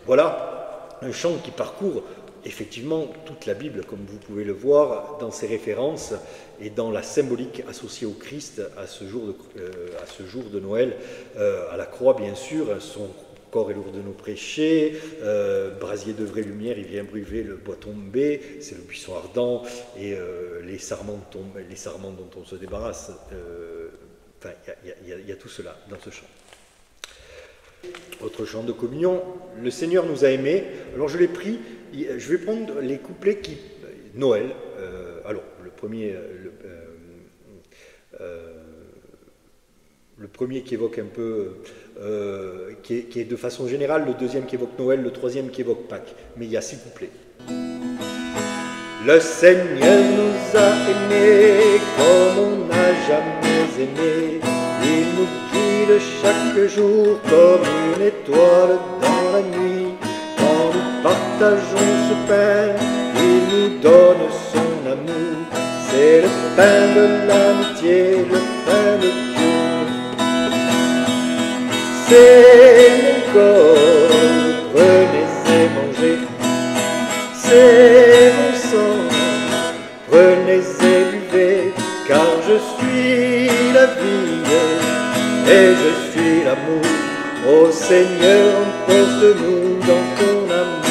Voilà un chant qui parcourt effectivement toute la Bible, comme vous pouvez le voir, dans ses références et dans la symbolique associée au Christ à ce jour de Noël, à la croix bien sûr, son corps est lourd de nos péchés, brasier de vraie lumière, il vient brûler le bois tombé, c'est le buisson ardent, et les sarments dont on se débarrasse. Enfin, il y a tout cela dans ce chant. Autre chant de communion, le Seigneur nous a aimés. Alors je l'ai pris, je vais prendre les couplets qui... Noël, alors le premier qui évoque un peu, qui est de façon générale, le deuxième qui évoque Noël, le troisième qui évoque Pâques, mais il y a 6 couplets. Le Seigneur nous a aimés comme on n'a jamais aimé. Il nous guide chaque jour comme une étoile dans la nuit. Quand nous partageons ce pain, il nous donne son amour. C'est le pain de l'amitié, le pain de Dieu. C'est mon corps, prenez et mangez. C'est mon sang, prenez et buvez, car je suis la vie et je suis l'amour. Ô Seigneur, emporte-nous dans ton amour.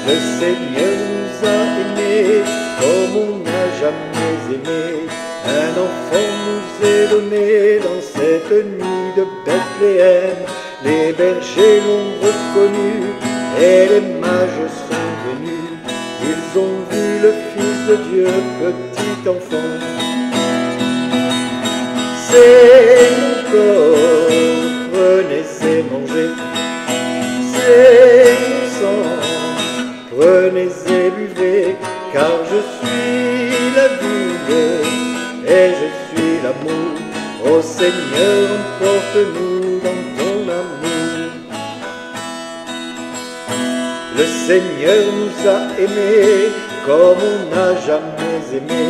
Le Seigneur nous a aimés comme on n'a jamais aimé. Un enfant nous est donné dans cette nuit de Bethléem. Les bergers l'ont reconnu et les mages sont venus. Ils ont vu le Fils de Dieu, petit enfant. C'est mon corps, prenez et mangez. C'est mon sang, prenez et buvez, car je suis la vie et je suis l'amour. Ô Seigneur, emporte-nous dans ton amour. Le Seigneur nous a aimés comme on n'a jamais aimé.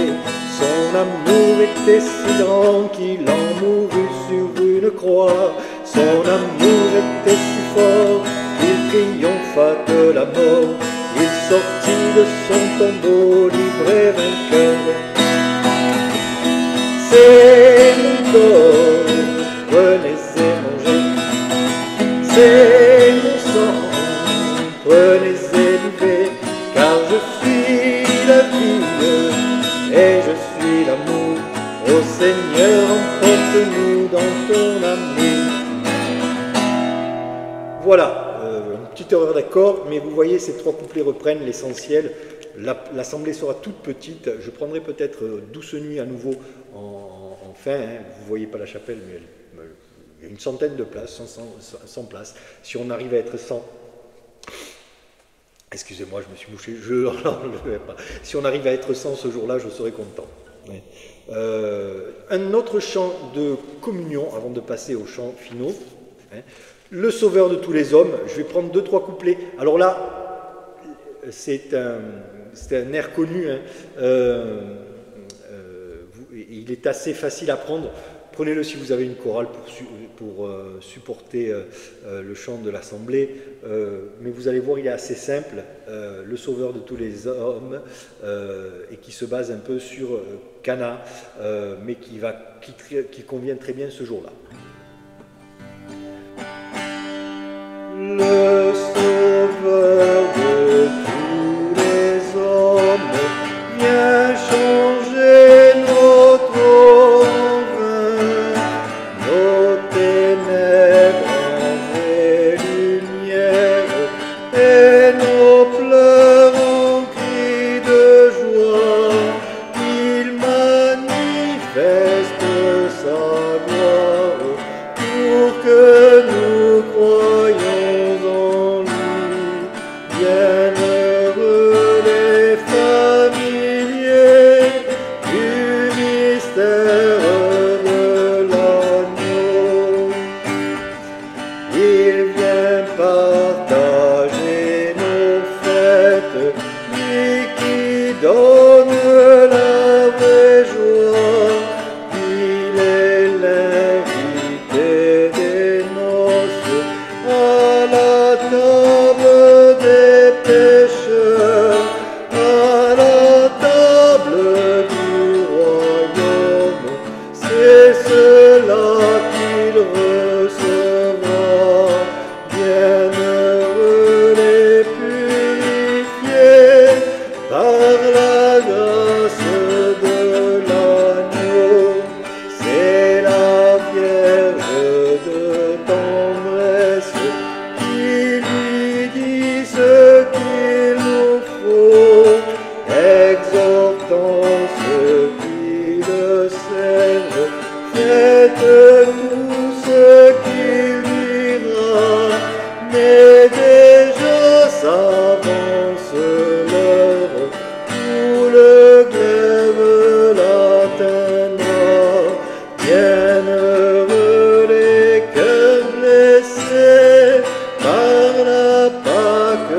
Son amour était si grand qu'il en mourut sur une croix. Son amour était si fort qu'il triompha de la mort. Il sortit de son tombeau libre et vainqueur. C'est mon corps, prenez et mangez. C'est mon sang, prenez et buvez, car je suis la vie et je suis l'amour. Ô Seigneur, emporte-nous dans ton amour. Voilà, une petite erreur d'accord, mais vous voyez, ces 3 couplets reprennent l'essentiel. L'assemblée sera toute petite. Je prendrai peut-être Douce Nuit à nouveau en fin. Vous ne voyez pas la chapelle, mais il y a une centaine de places, 100 places. Si on arrive à être 100... Excusez-moi, je me suis mouché, je ne le vais pas. Si on arrive à être 100 ce jour-là, je serai content. Ouais. Un autre chant de communion, avant de passer aux chants finaux. Le Sauveur de tous les hommes. Je vais prendre 2-3 couplets. Alors là, c'est un air connu. Il est assez facile à prendre. Prenez-le si vous avez une chorale pour supporter le chant de l'assemblée. Mais vous allez voir, il est assez simple. Le Sauveur de tous les hommes, et qui se base un peu sur Cana, mais qui convient très bien ce jour-là. Le Sauveur de tous les hommes vient changer notre vin, nos ténèbres en vraie lumière et nos pleurs en cris de joie. Il manifeste sa gloire. tout ce qu'il dira, mais déjà s'avance l'heure où le glaive l'atteindra. Bienheureux les cœurs blessés par la Pâque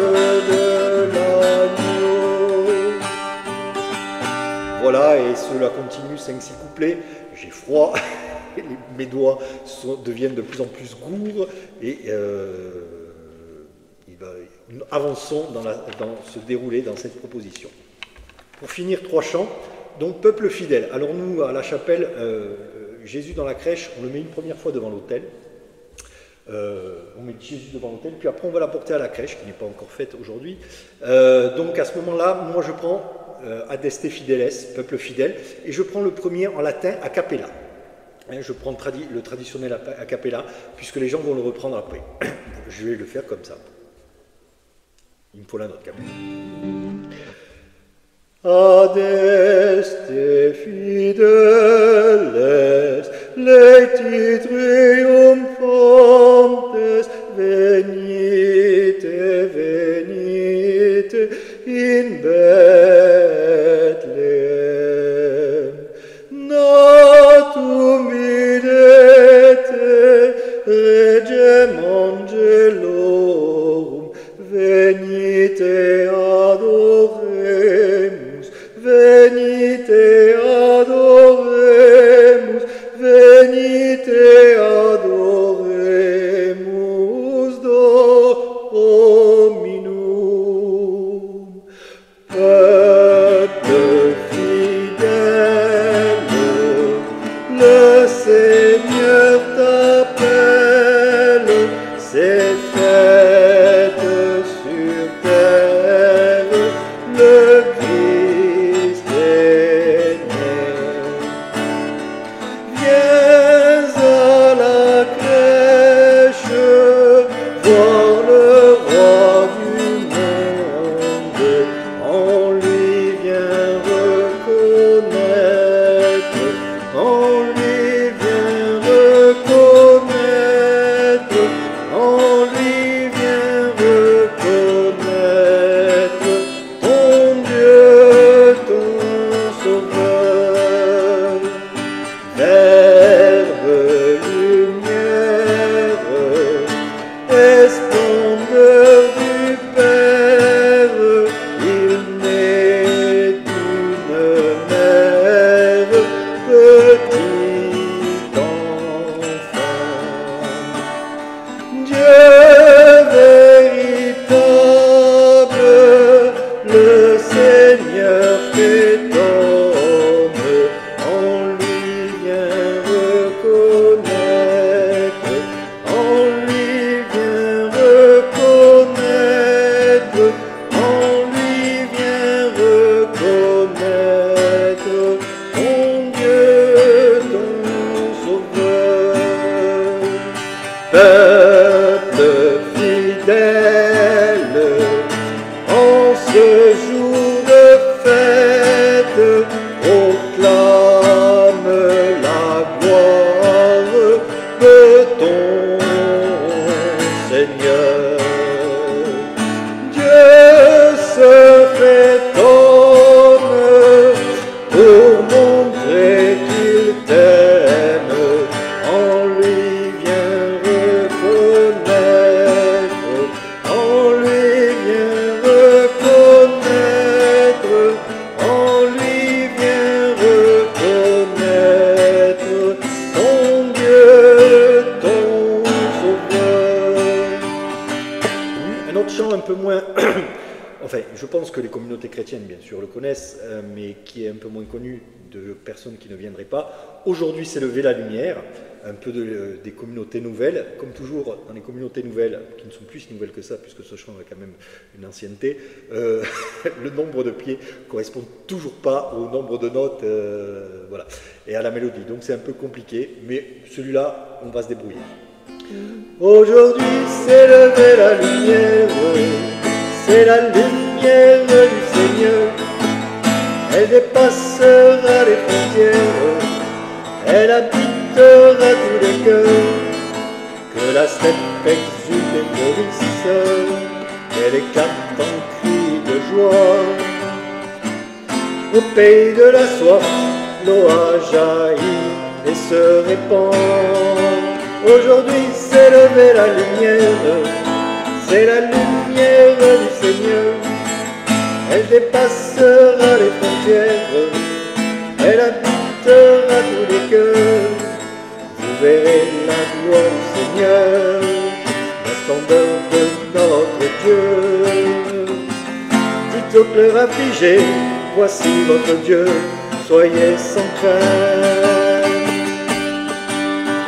de l'agneau. Voilà, et cela continue, 5-6 couplets. J'ai froid, mes doigts deviennent de plus en plus gourds, et avançons dans ce déroulé, dans cette proposition. Pour finir, 3 chants. Donc, peuple fidèle. Alors nous, à la chapelle, Jésus dans la crèche, on le met une première fois devant l'autel. On met Jésus devant l'autel, puis après on va la porter à la crèche, qui n'est pas encore faite aujourd'hui. Donc à ce moment-là, moi je prends Adeste Fideles, peuple fidèle, et je prends le premier en latin a cappella. Je prends le traditionnel a cappella, puisque les gens vont le reprendre après. Je vais le faire comme ça. Il me faut la note cappella. Adeste fideles, laeti triumphantes, venite, venite in Bethlehem. Natum videte regem angelorum, venite adoremus, venite adoremus, venite adoremus Dominum. Peuple fidèle, le Seigneur t'appelle, c'est fête sur terre, le Christ est né. Viens à la crèche, voir le roi du monde, on lui vient reconnaître, on lui vient reconnaître, on lui vient reconnaître ton Dieu, ton Sauveur. Verbe, lumière, esplendeur du Père, il naît d'une mère, petit enfant. Dieu véritable, le Seigneur fait homme, on lui vient reconnaître, on lui vient reconnaître, on lui vient reconnaître ton Dieu, ton Sauveur. Peuple fidèle, en ce jour de fête, proclame la gloire de ton Seigneur. Dieu se fait homme pour montrer qu'il t'aime, on lui vient reconnaître, on lui vient reconnaître, on lui vient reconnaître ton Dieu, ton Sauveur. Un autre chant un peu moins... Enfin, je pense que les communautés chrétiennes, bien sûr, le connaissent, mais qui est un peu moins connu de personnes qui ne viendraient pas. Aujourd'hui, c'est levé la lumière, un peu des communautés nouvelles. Comme toujours, dans les communautés nouvelles, qui ne sont plus si nouvelles que ça, puisque ce chant a quand même une ancienneté, le nombre de pieds ne correspond toujours pas au nombre de notes voilà, et à la mélodie. Donc c'est un peu compliqué, mais celui-là, on va se débrouiller. Aujourd'hui s'est levée la lumière, c'est la lumière du Seigneur. Elle dépassera les frontières, elle habite habitera tous les cœurs, que la steppe exulte et fleurisse, qu'elle éclate en cris de joie. Au pays de la soif, l'eau a jailli et se répand. Aujourd'hui s'est levée la lumière, c'est la lumière du Seigneur. Elle dépassera les frontières, elle habitera tous les cœurs. Vous verrez la gloire du Seigneur, la splendeur de notre Dieu. Dites aux pleurs affligés, voici votre Dieu, soyez sans crainte.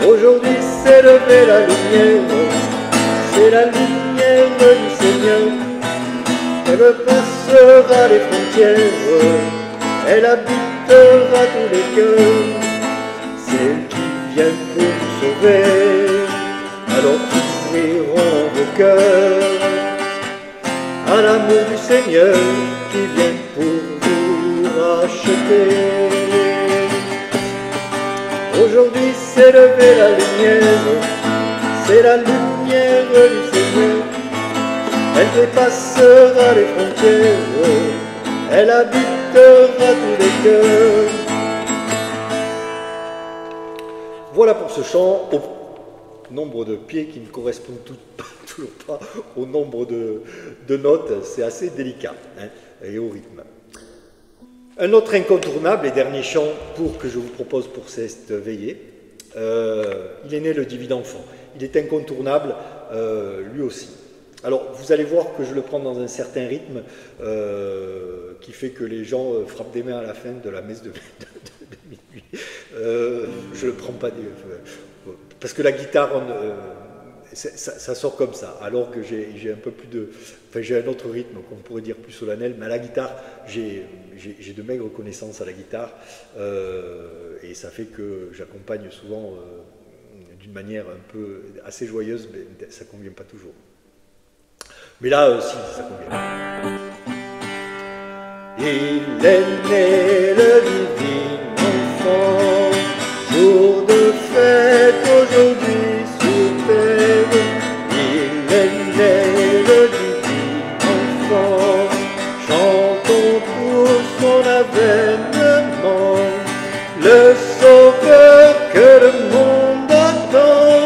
Aujourd'hui s'est levée la lumière, c'est la lumière du Seigneur. Elle passera les frontières, elle habitera tous les cœurs. C'est elle qui vient pour vous sauver, alors ouvriront vos cœurs à l'amour du Seigneur qui vient pour vous racheter. Aujourd'hui s'est levée la lumière, c'est la lumière du Seigneur. Elle dépassera les frontières, elle habitera tous les cœurs. Voilà pour ce chant au nombre de pieds qui ne correspondent toujours pas au nombre de notes. C'est assez délicat, hein, et au rythme. Un autre incontournable et dernier chant que je vous propose pour cette veillée, il est né le divin enfant. Il est incontournable lui aussi. Alors, vous allez voir que je le prends dans un certain rythme qui fait que les gens frappent des mains à la fin de la messe de minuit. Je ne le prends pas parce que la guitare, ça sort comme ça, alors que j'ai un peu plus de... Enfin, j'ai un autre rythme qu'on pourrait dire plus solennel, mais à la guitare, j'ai de maigres connaissances à la guitare, et ça fait que j'accompagne souvent d'une manière un peu assez joyeuse, mais ça ne convient pas toujours. Mais là, si, ça convient. Il est né le divin enfant, jour de fête aujourd'hui sur terre. Il est né le divin enfant, chantons pour son avènement, le sauveur que le monde attend,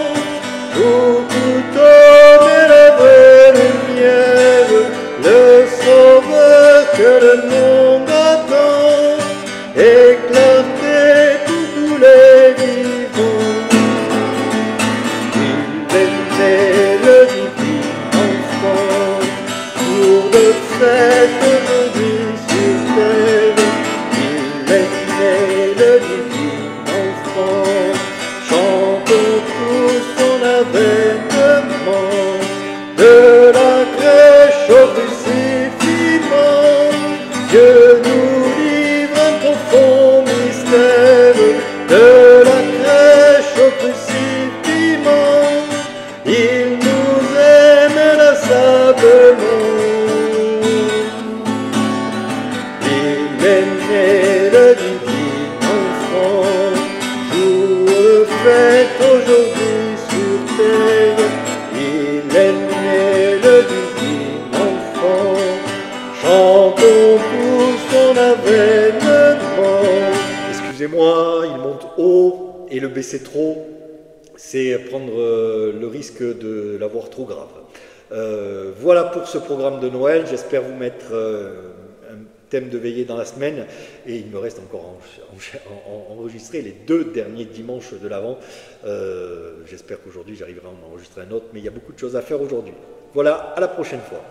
pour tout homme et la vraie lumière, le sauveur que le monde attend, éclater pour tous les vivants. Il est né le divin enfant, jour de fête aujourd'hui sur terre. Il est né le divin enfant, chantons pour son avènement, de la crèche au crucifixion. Dieu nous livre un profond mystère, de la crèche au crucifixion. Il nous aime inlassablement. Il est né le divin enfant, jour de fête aujourd'hui sur terre. Il est né le divin enfant, chantons pour son avènement. Excusez-moi, il monte haut et le baisser trop, c'est prendre le risque de l'avoir trop grave. Voilà pour ce programme de Noël. J'espère vous mettre un thème de veillée dans la semaine, et il me reste encore à enregistrer les 2 derniers dimanches de l'Avent. J'espère qu'aujourd'hui j'arriverai à en enregistrer un autre, mais il y a beaucoup de choses à faire aujourd'hui. Voilà, à la prochaine fois.